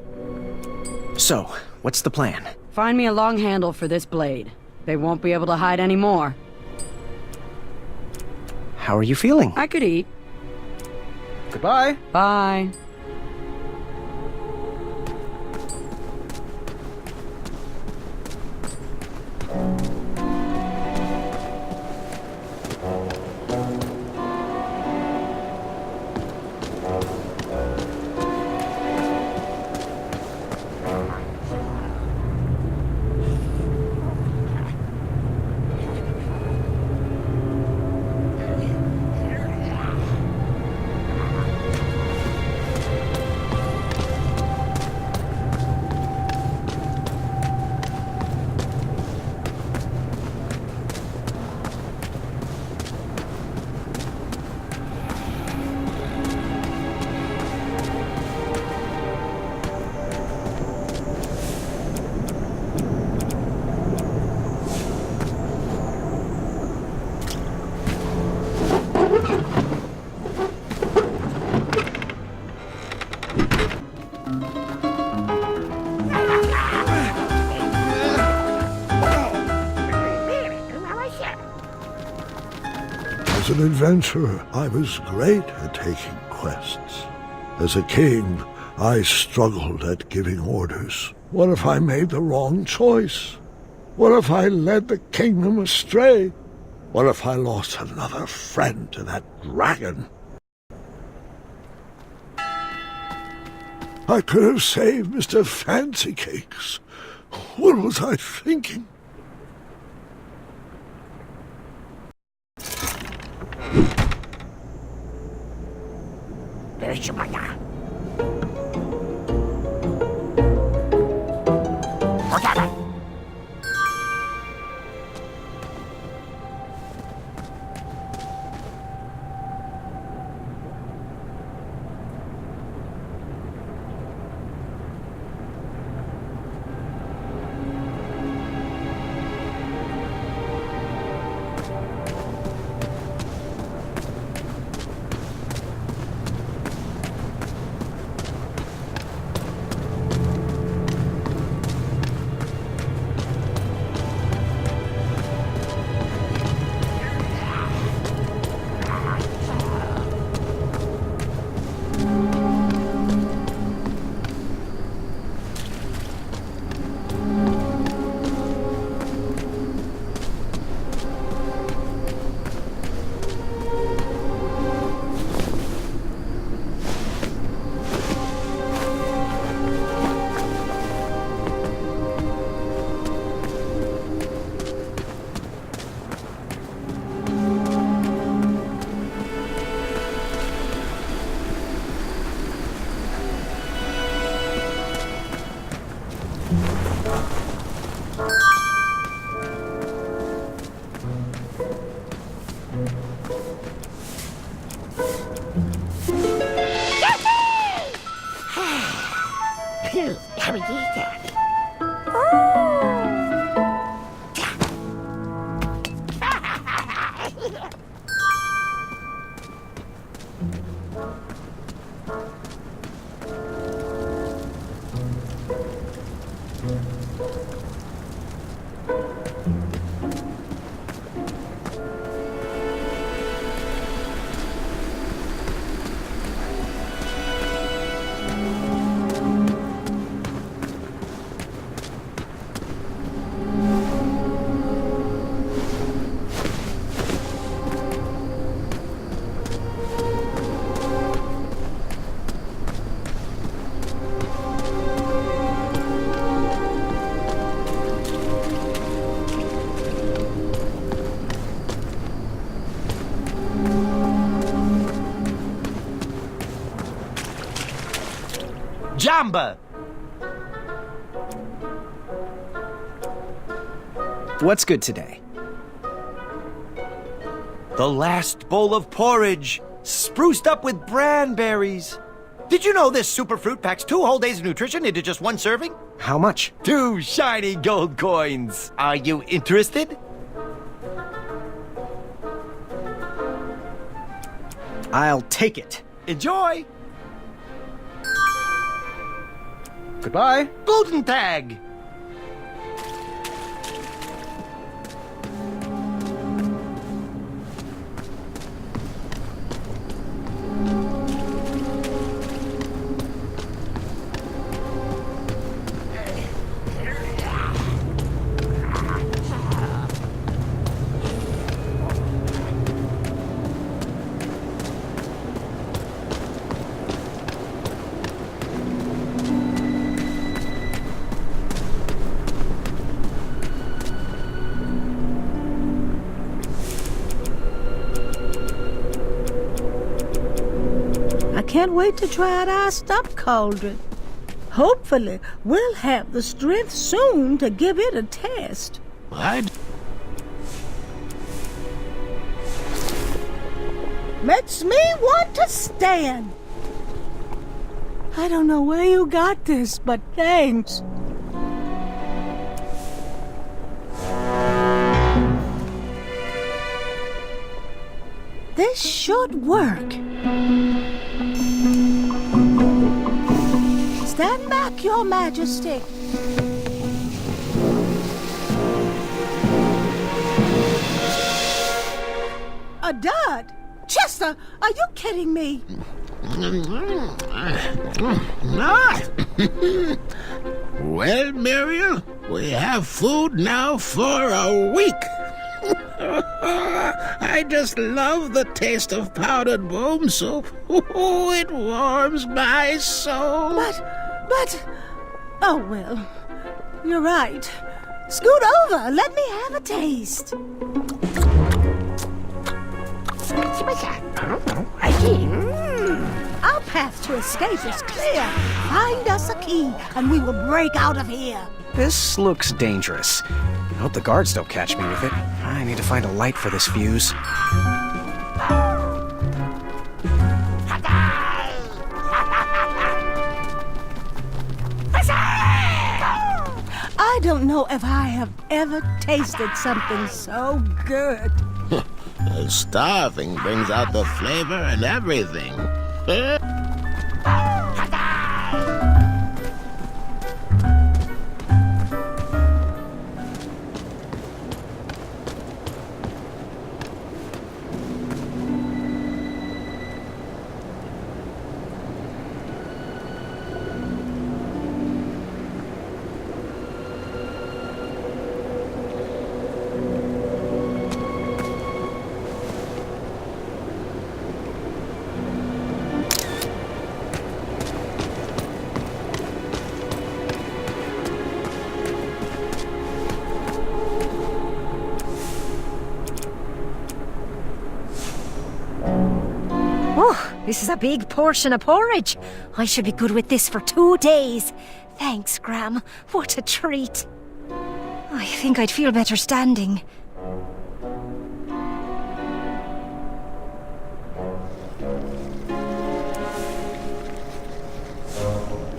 So, what's the plan? Find me a long handle for this blade. They won't be able to hide anymore. How are you feeling? I could eat. Goodbye. Bye. As an adventurer, I was great at taking quests. As a king, I struggled at giving orders. What if I made the wrong choice? What if I led the kingdom astray? What if I lost another friend to that dragon? I could have saved Mr. Fancy Cakes. What was I thinking? caramba! What's good today? The last bowl of porridge, spruced up with branberries. Did you know this super fruit packs 2 whole days of nutrition into just 1 serving? How much? 2 shiny gold coins. Are you interested? I'll take it. Enjoy. Goodbye. Guten Tag. Can't wait to try out our stuffed cauldron. Hopefully, we'll have the strength soon to give it a test. What? Makes me want to stand. I don't know where you got this, but thanks. This should work. Stand back, Your Majesty. A dud? Chester, are you kidding me? Well, Muriel, we have food now for a week. I just love the taste of powdered bone soup. It warms my soul. But... Oh, well, you're right. Scoot over. Let me have a taste. Our path to escape is clear. Find us a key, and we will break out of here. This looks dangerous. I hope the guards don't catch me with it. I need to find a light for this fuse. I don't know if I have ever tasted something so good. Starving brings out the flavor and everything. This is a big portion of porridge. I should be good with this for 2 days. Thanks, Graham. What a treat. I think I'd feel better standing.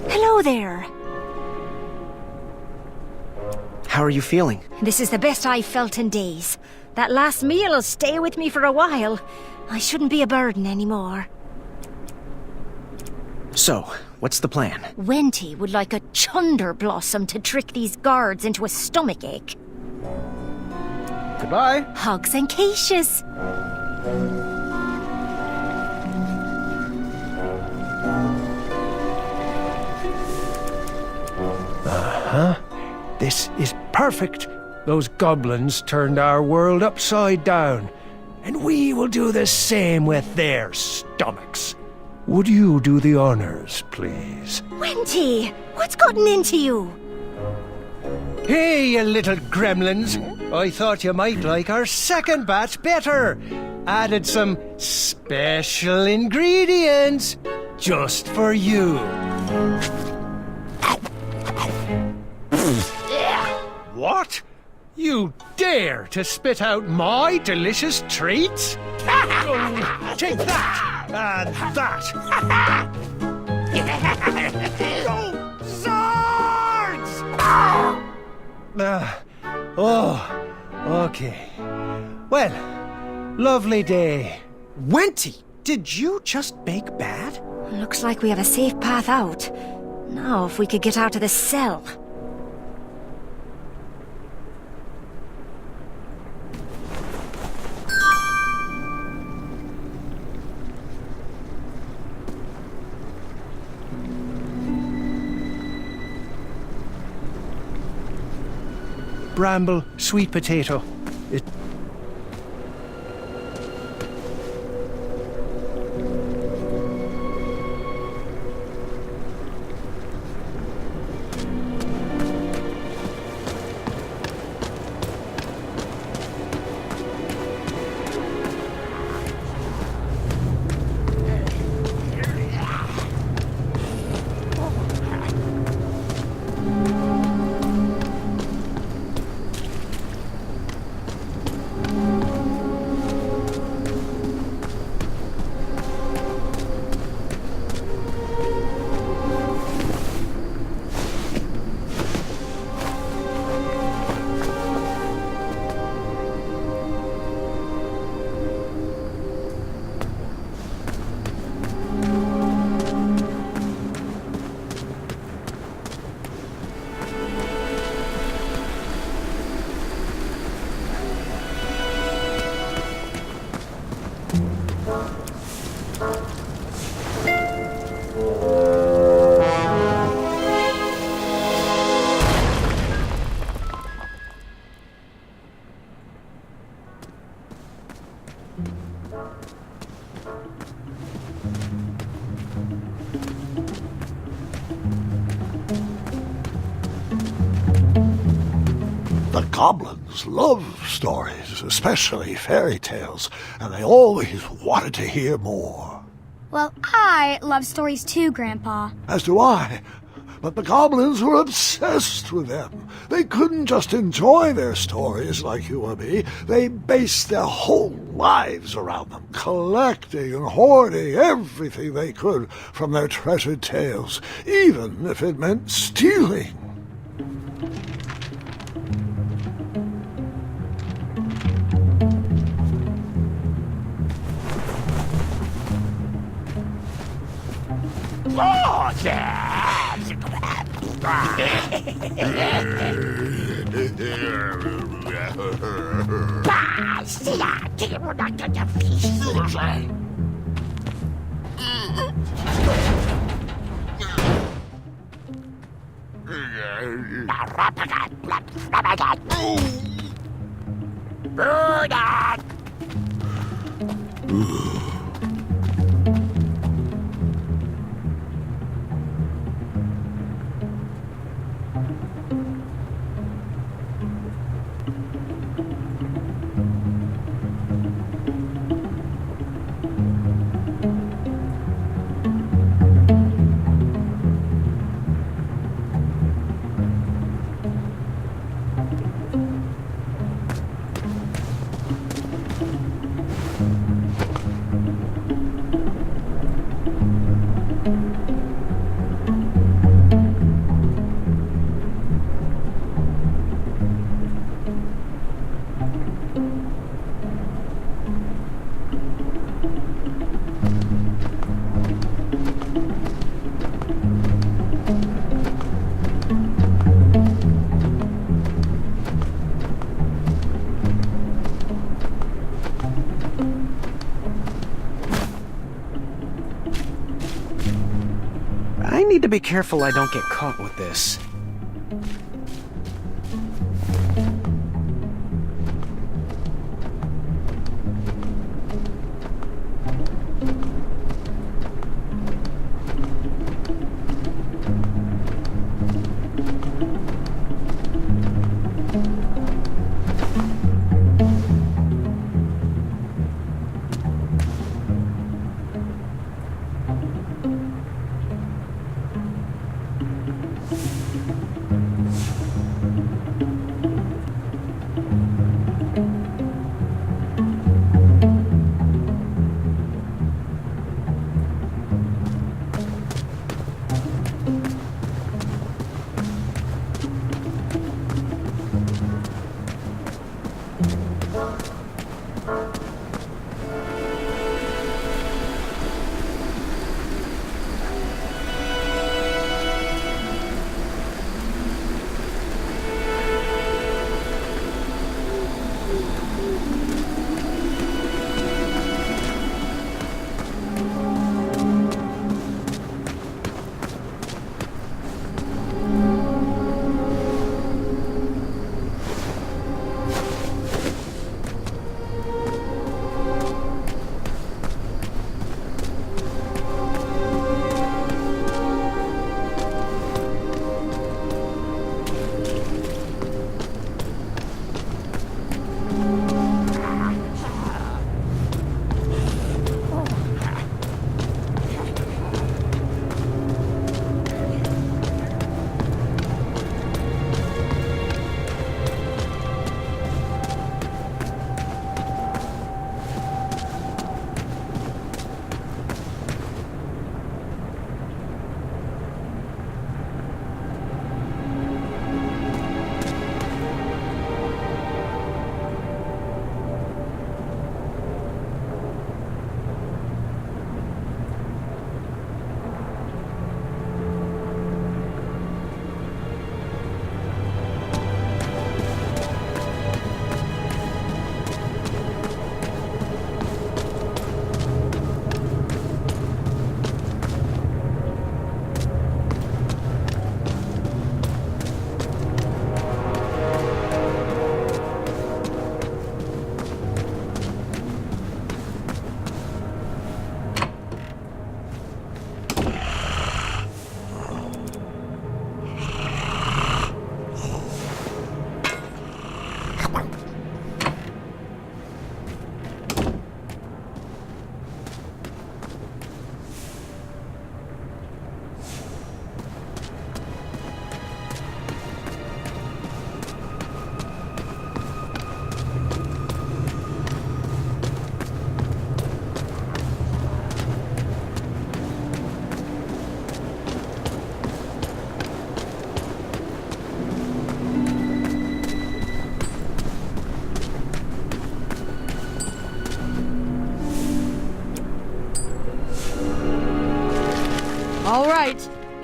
Hello there. How are you feeling? This is the best I've felt in days. That last meal will stay with me for a while. I shouldn't be a burden anymore. So, what's the plan? Wenty would like a chunder blossom to trick these guards into a stomachache. Goodbye. Hugs and quiches. This is perfect. Those goblins turned our world upside down, and we will do the same with their stomachs. Would you do the honors, please? Wenty, what's gotten into you? Hey, you little gremlins. I thought you might like our second batch better. Added some special ingredients just for you. You dare to spit out my delicious treats? Oh, take that and that. Okay. Well, lovely day. Wenty, did you just bake bad? Looks like we have a safe path out. Now, if we could get out of this cell. Bramble, sweet potato. The goblins love stories, especially fairy tales, and they always wanted to hear more. Well, I love stories too, Grandpa. As do I. But the goblins were obsessed with them. They couldn't just enjoy their stories like you or me. They based their whole lives around them, collecting and hoarding everything they could from their treasured tales, even if it meant stealing. Oh, yeah! I need to be careful I don't get caught with this.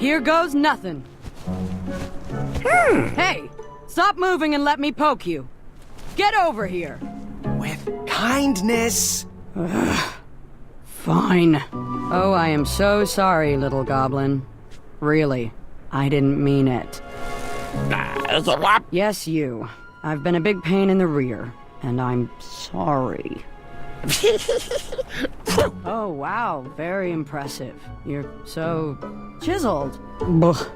Here goes nothing. Hey, stop moving and let me poke you. Get over here. With kindness. Fine. Oh, I am so sorry, little goblin. Really, I didn't mean it. Yes, you. I've been a big pain in the rear, and I'm sorry. Oh, wow, very impressive. You're so chiseled. Ugh,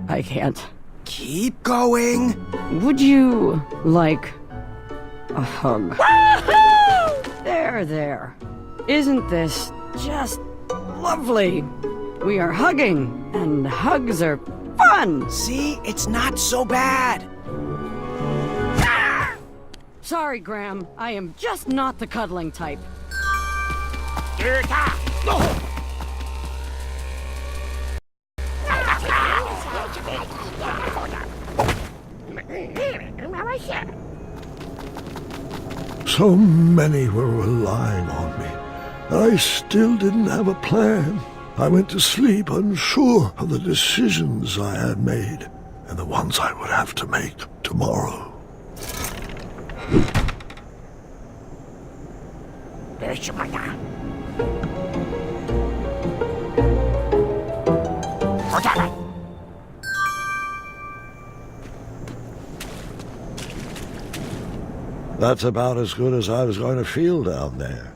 I can't. Keep going. Would you like a hug? There. Isn't this just lovely? We are hugging, and hugs are fun. See, it's not so bad. Sorry, Graham. I am just not the cuddling type. So many were relying on me, and I still didn't have a plan. I went to sleep unsure of the decisions I had made, and the ones I would have to make tomorrow. That's about as good as I was going to feel down there.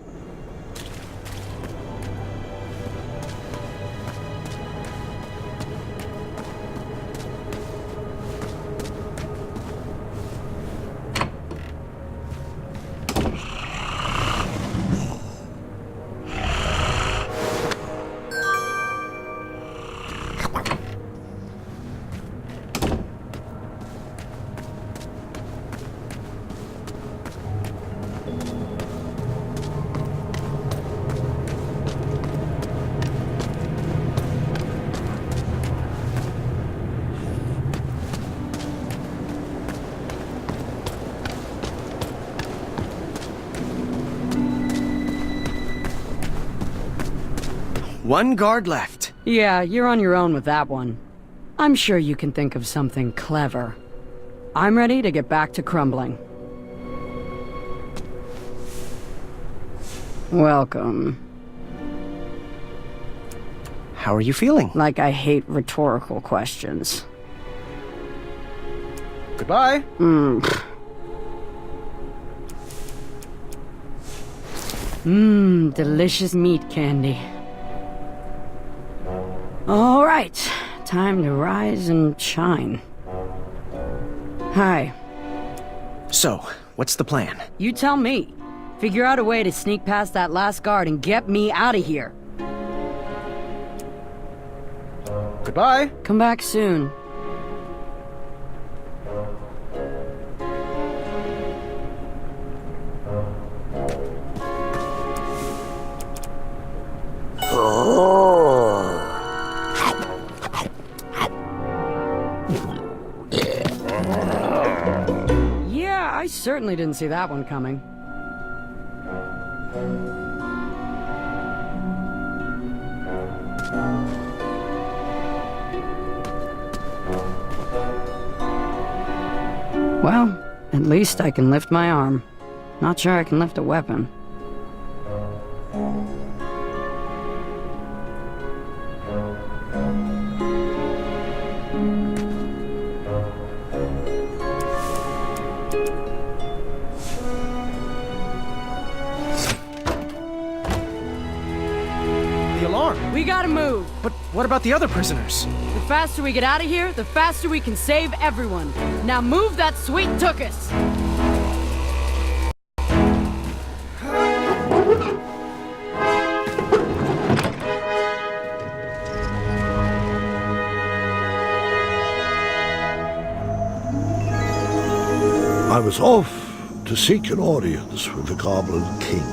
One guard left. Yeah, you're on your own with that one. I'm sure you can think of something clever. I'm ready to get back to crumbling. Welcome. How are you feeling? Like I hate rhetorical questions. Goodbye. Delicious meat candy. All right, time to rise and shine. Hi. So, what's the plan? You tell me. Figure out a way to sneak past that last guard and get me out of here. Goodbye. Come back soon. Yeah, I certainly didn't see that one coming. Well, at least I can lift my arm. Not sure I can lift a weapon. The alarm. We gotta move. But what about the other prisoners? The faster we get out of here, the faster we can save everyone. Now move that sweet tuchus! I was off to seek an audience with the Goblin King.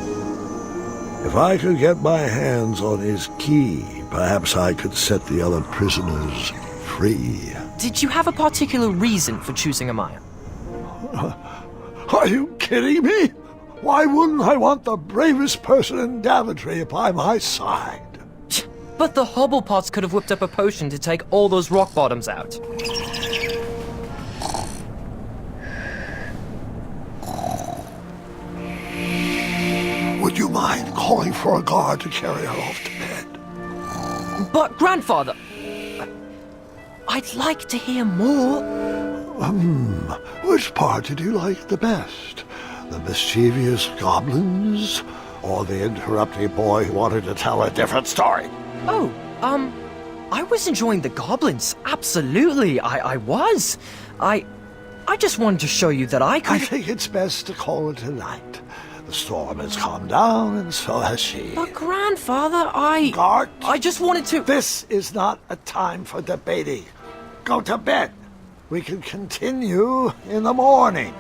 If I could get my hands on his key, perhaps I could set the other prisoners free. Did you have a particular reason for choosing Amaya? Are you kidding me? Why wouldn't I want the bravest person in Daventry by my side? But the Hobblepots could have whipped up a potion to take all those rock bottoms out. Would you mind calling for a guard to carry her off to bed? But, Grandfather, I'd like to hear more. Which part did you like the best? The mischievous goblins? Or the interrupting boy who wanted to tell a different story? Oh, I was enjoying the goblins. Absolutely, I was. I just wanted to show you that I could... I think it's best to call it a night. The storm has calmed down, and so has she. But, Grandfather, Gart! I just wanted to... This is not a time for debating. Go to bed. We can continue in the morning.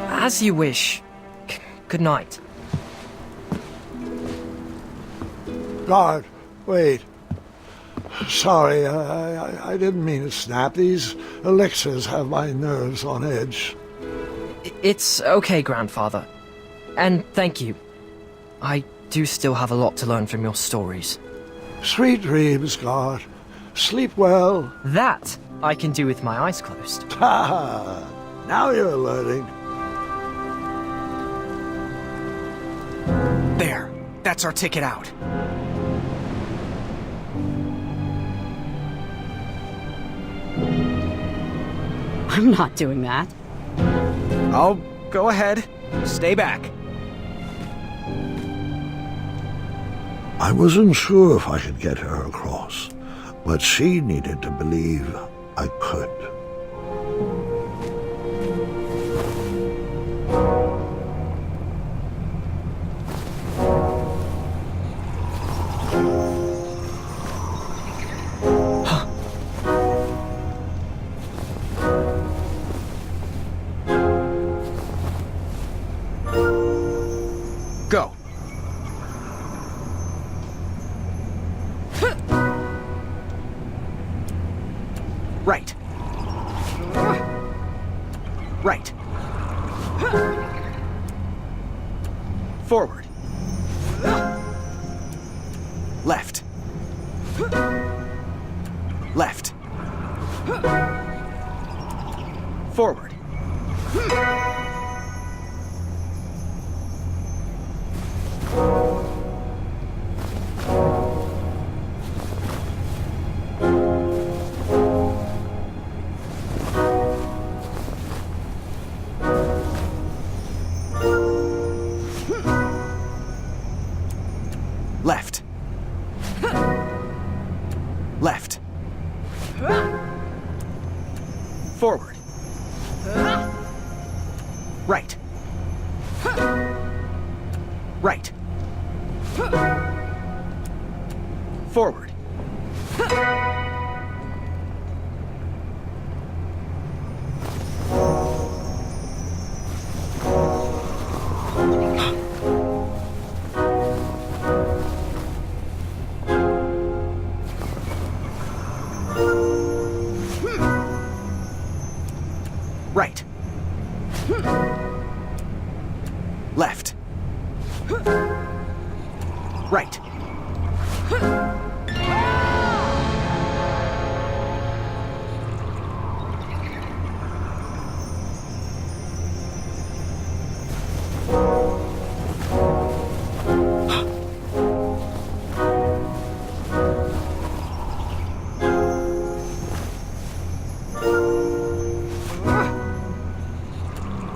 As you wish. Good night. Guard, wait. Sorry, I didn't mean to snap. These elixirs have my nerves on edge. It's okay, Grandfather. And thank you. I do still have a lot to learn from your stories. Sweet dreams, Guard. Sleep well. That I can do with my eyes closed. Ha! Now you're learning. There. That's our ticket out. I'm not doing that. Oh, go ahead. Stay back. I wasn't sure if I could get her across, but she needed to believe I could. Go. Right. Right. Forward. Left. Left. Forward. Left. Left. Forward. Right. Right. Forward. Right. Left. Right.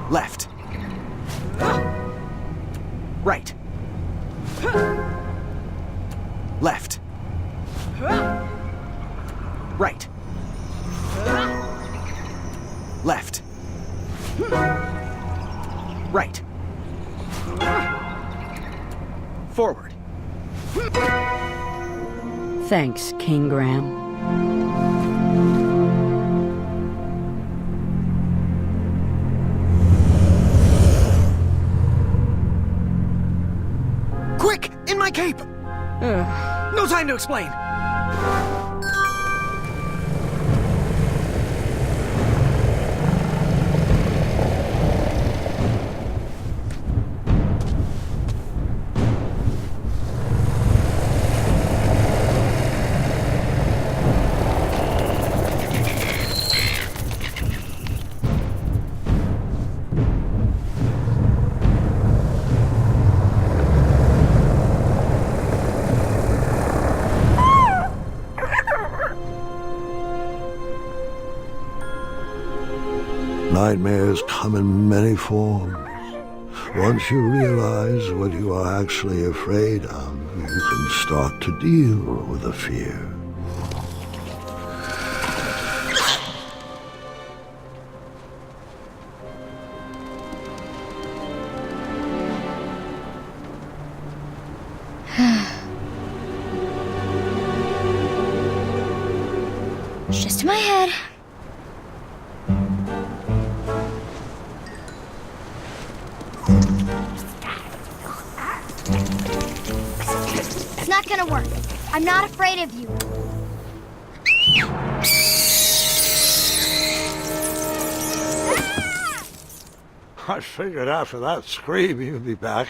Left. Right. Left. Right. Left. Right. Forward. Thanks, King Graham. Quick! In my cape! No time to explain! Nightmares come in many forms. Once you realize what you are actually afraid of, you can start to deal with the fear. It's just in my head. It's not gonna work. I'm not afraid of you. I figured after that scream you'd be back.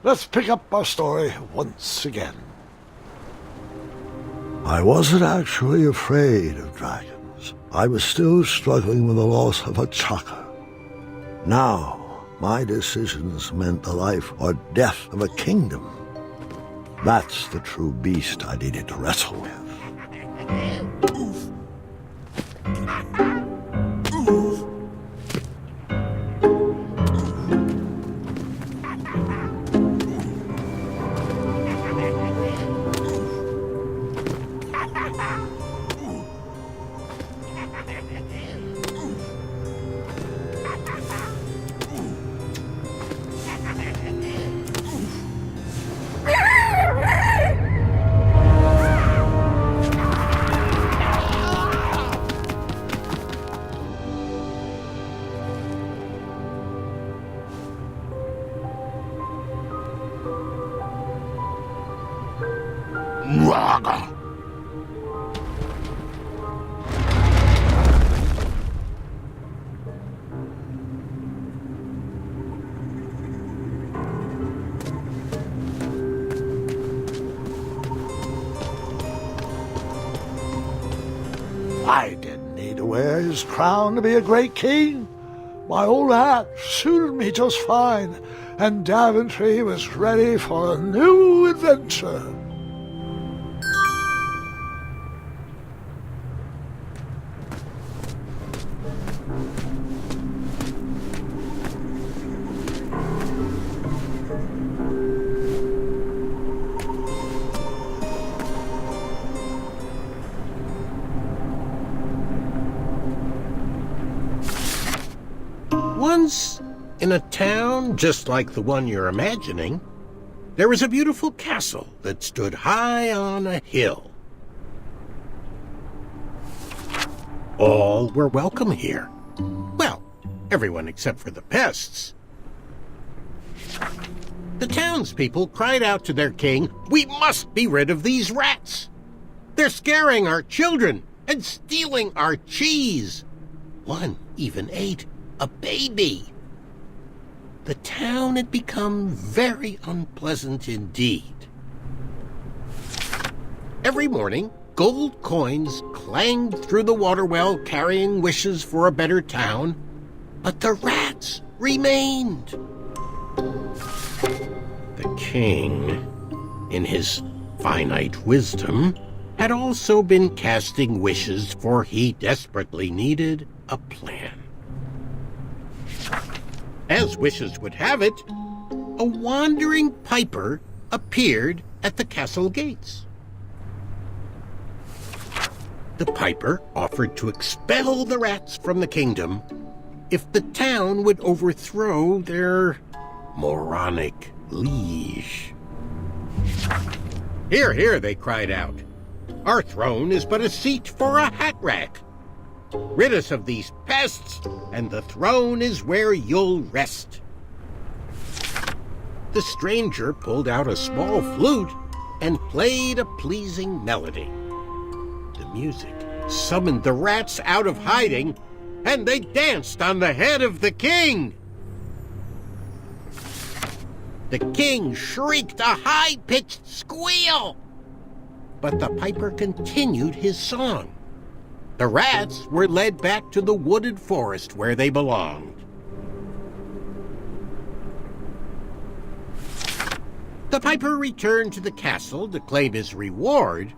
Let's pick up our story once again. I wasn't actually afraid of dragons. I was still struggling with the loss of a chakra. Now, my decisions meant the life or death of a kingdom. That's the true beast I needed to wrestle with. I didn't need to wear his crown to be a great king. My old hat suited me just fine, and Daventry was ready for a new adventure. Once, in a town just like the one you're imagining, there was a beautiful castle that stood high on a hill. All were welcome here. Well, everyone except for the pests. The townspeople cried out to their king, "We must be rid of these rats! They're scaring our children and stealing our cheese!" One even ate a baby. The town had become very unpleasant indeed. Every morning, gold coins clanged through the water well carrying wishes for a better town, but the rats remained. The king, in his finite wisdom, had also been casting wishes, for he desperately needed a plan. As wishes would have it, a wandering piper appeared at the castle gates. The piper offered to expel the rats from the kingdom if the town would overthrow their moronic liege. "Hear, hear," they cried out. "Our throne is but a seat for a hat rack. Rid us of these pests, and the throne is where you'll rest." The stranger pulled out a small flute and played a pleasing melody. The music summoned the rats out of hiding, and they danced on the head of the king. The king shrieked a high-pitched squeal, but the piper continued his song. The rats were led back to the wooded forest where they belonged. The piper returned to the castle to claim his reward,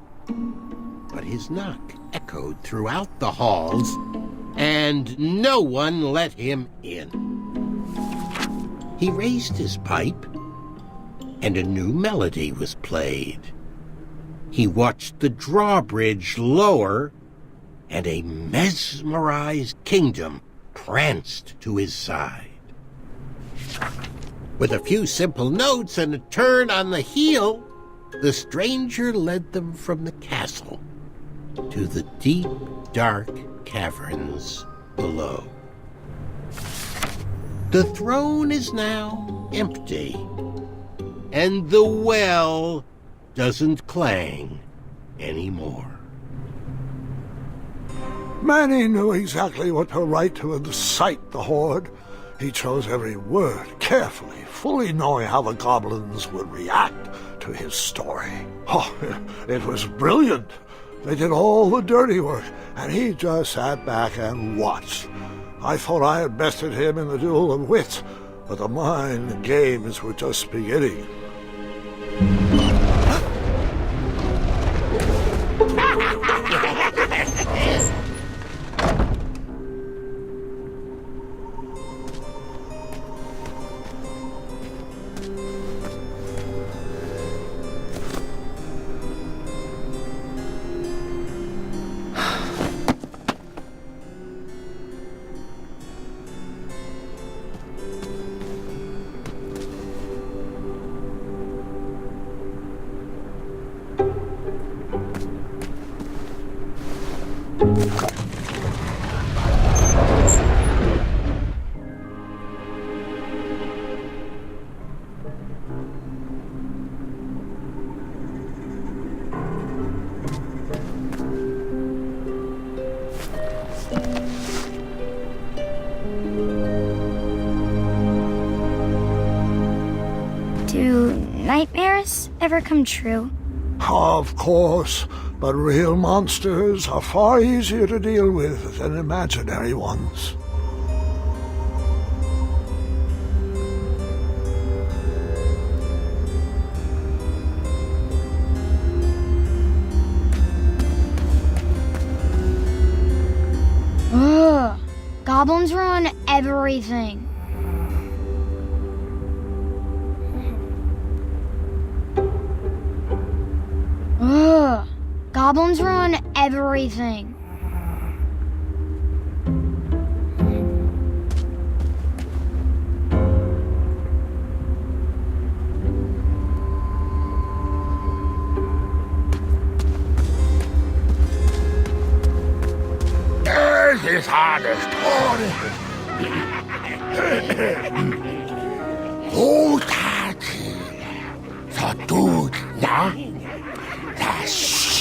but his knock echoed throughout the halls, and no one let him in. He raised his pipe, and a new melody was played. He watched the drawbridge lower, and a mesmerized kingdom pranced to his side. With a few simple notes and a turn on the heel, the stranger led them from the castle to the deep, dark caverns below. The throne is now empty, and the well doesn't clang anymore. Manny knew exactly what to write to incite the horde. He chose every word carefully, fully knowing how the goblins would react to his story. Oh, it was brilliant. They did all the dirty work, and he just sat back and watched. I thought I had bested him in the duel of wits, but the mind games were just beginning. Do nightmares ever come true? Of course, but real monsters are far easier to deal with than imaginary ones. Ugh, goblins ruin everything. Ugh, goblins ruin everything. This is hardest.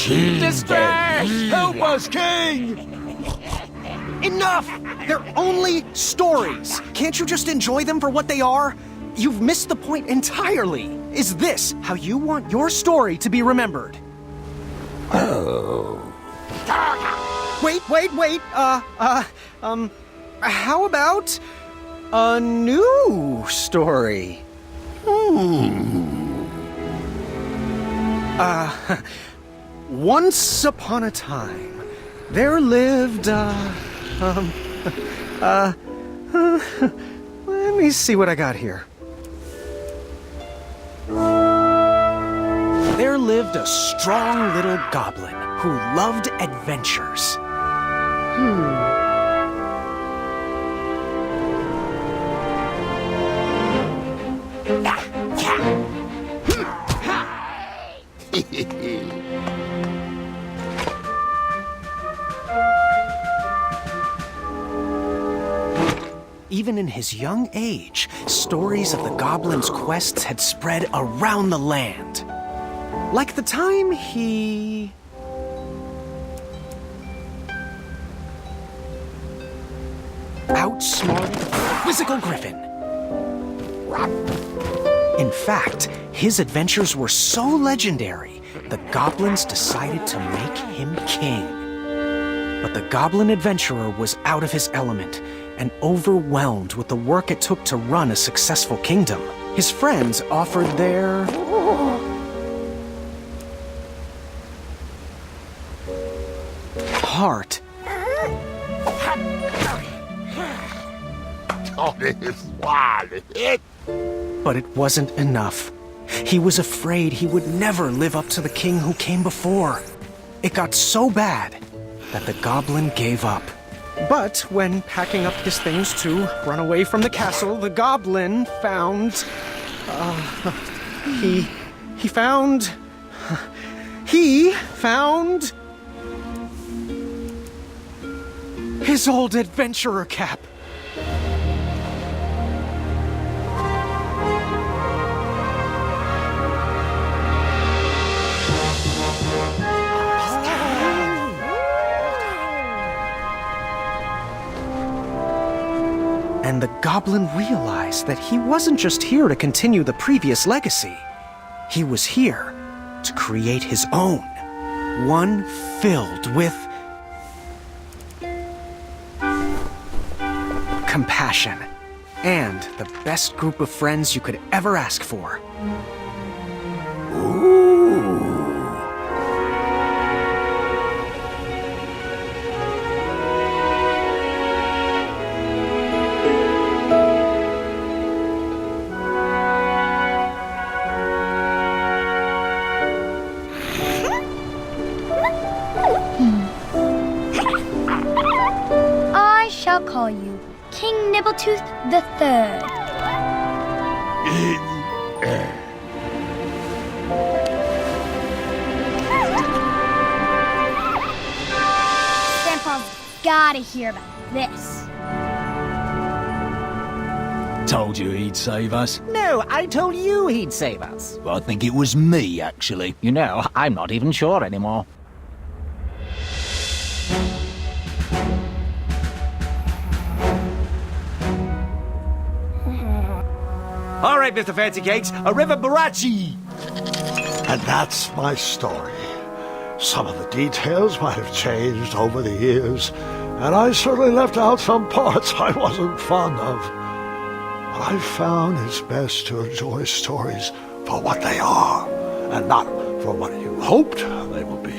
Distress! Help us, King! Enough! They're only stories. Can't you just enjoy them for what they are? You've missed the point entirely. Is this how you want your story to be remembered? Oh. Wait. How about a new story? Once upon a time, there lived, let me see what I got here. There lived a strong little goblin who loved adventures. Even in his young age, stories of the goblin's quests had spread around the land. Like the time he... outsmarted a quizzical griffin. In fact, his adventures were so legendary, the goblins decided to make him king. But the goblin adventurer was out of his element and overwhelmed with the work it took to run a successful kingdom. His friends offered their... heart But it wasn't enough. He was afraid he would never live up to the king who came before. It got so bad that the goblin gave up. But when packing up his things to run away from the castle, the goblin found... He found his old adventurer cap. And the goblin realized that he wasn't just here to continue the previous legacy. He was here to create his own. One filled with compassion and the best group of friends you could ever ask for. I shall call you King Nibbletooth the Third. Grandpa's gotta hear about this. Told you he'd save us. No, I told you he'd save us. I think it was me, actually. You know, I'm not even sure anymore. All right, Mr. Fancy Cakes, a river barachi. And that's my story. Some of the details might have changed over the years, and I certainly left out some parts I wasn't fond of. But I found it's best to enjoy stories for what they are, and not for what you hoped they will be.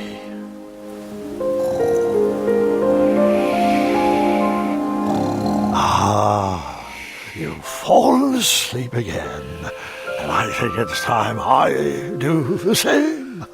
You've fallen asleep again, and I think it's time I do the same.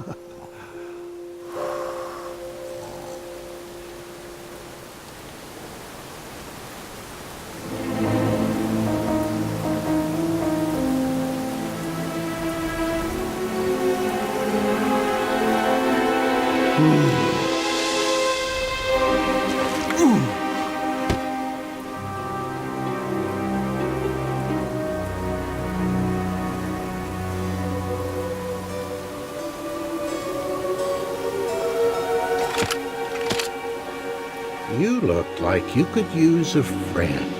You look like you could use a friend.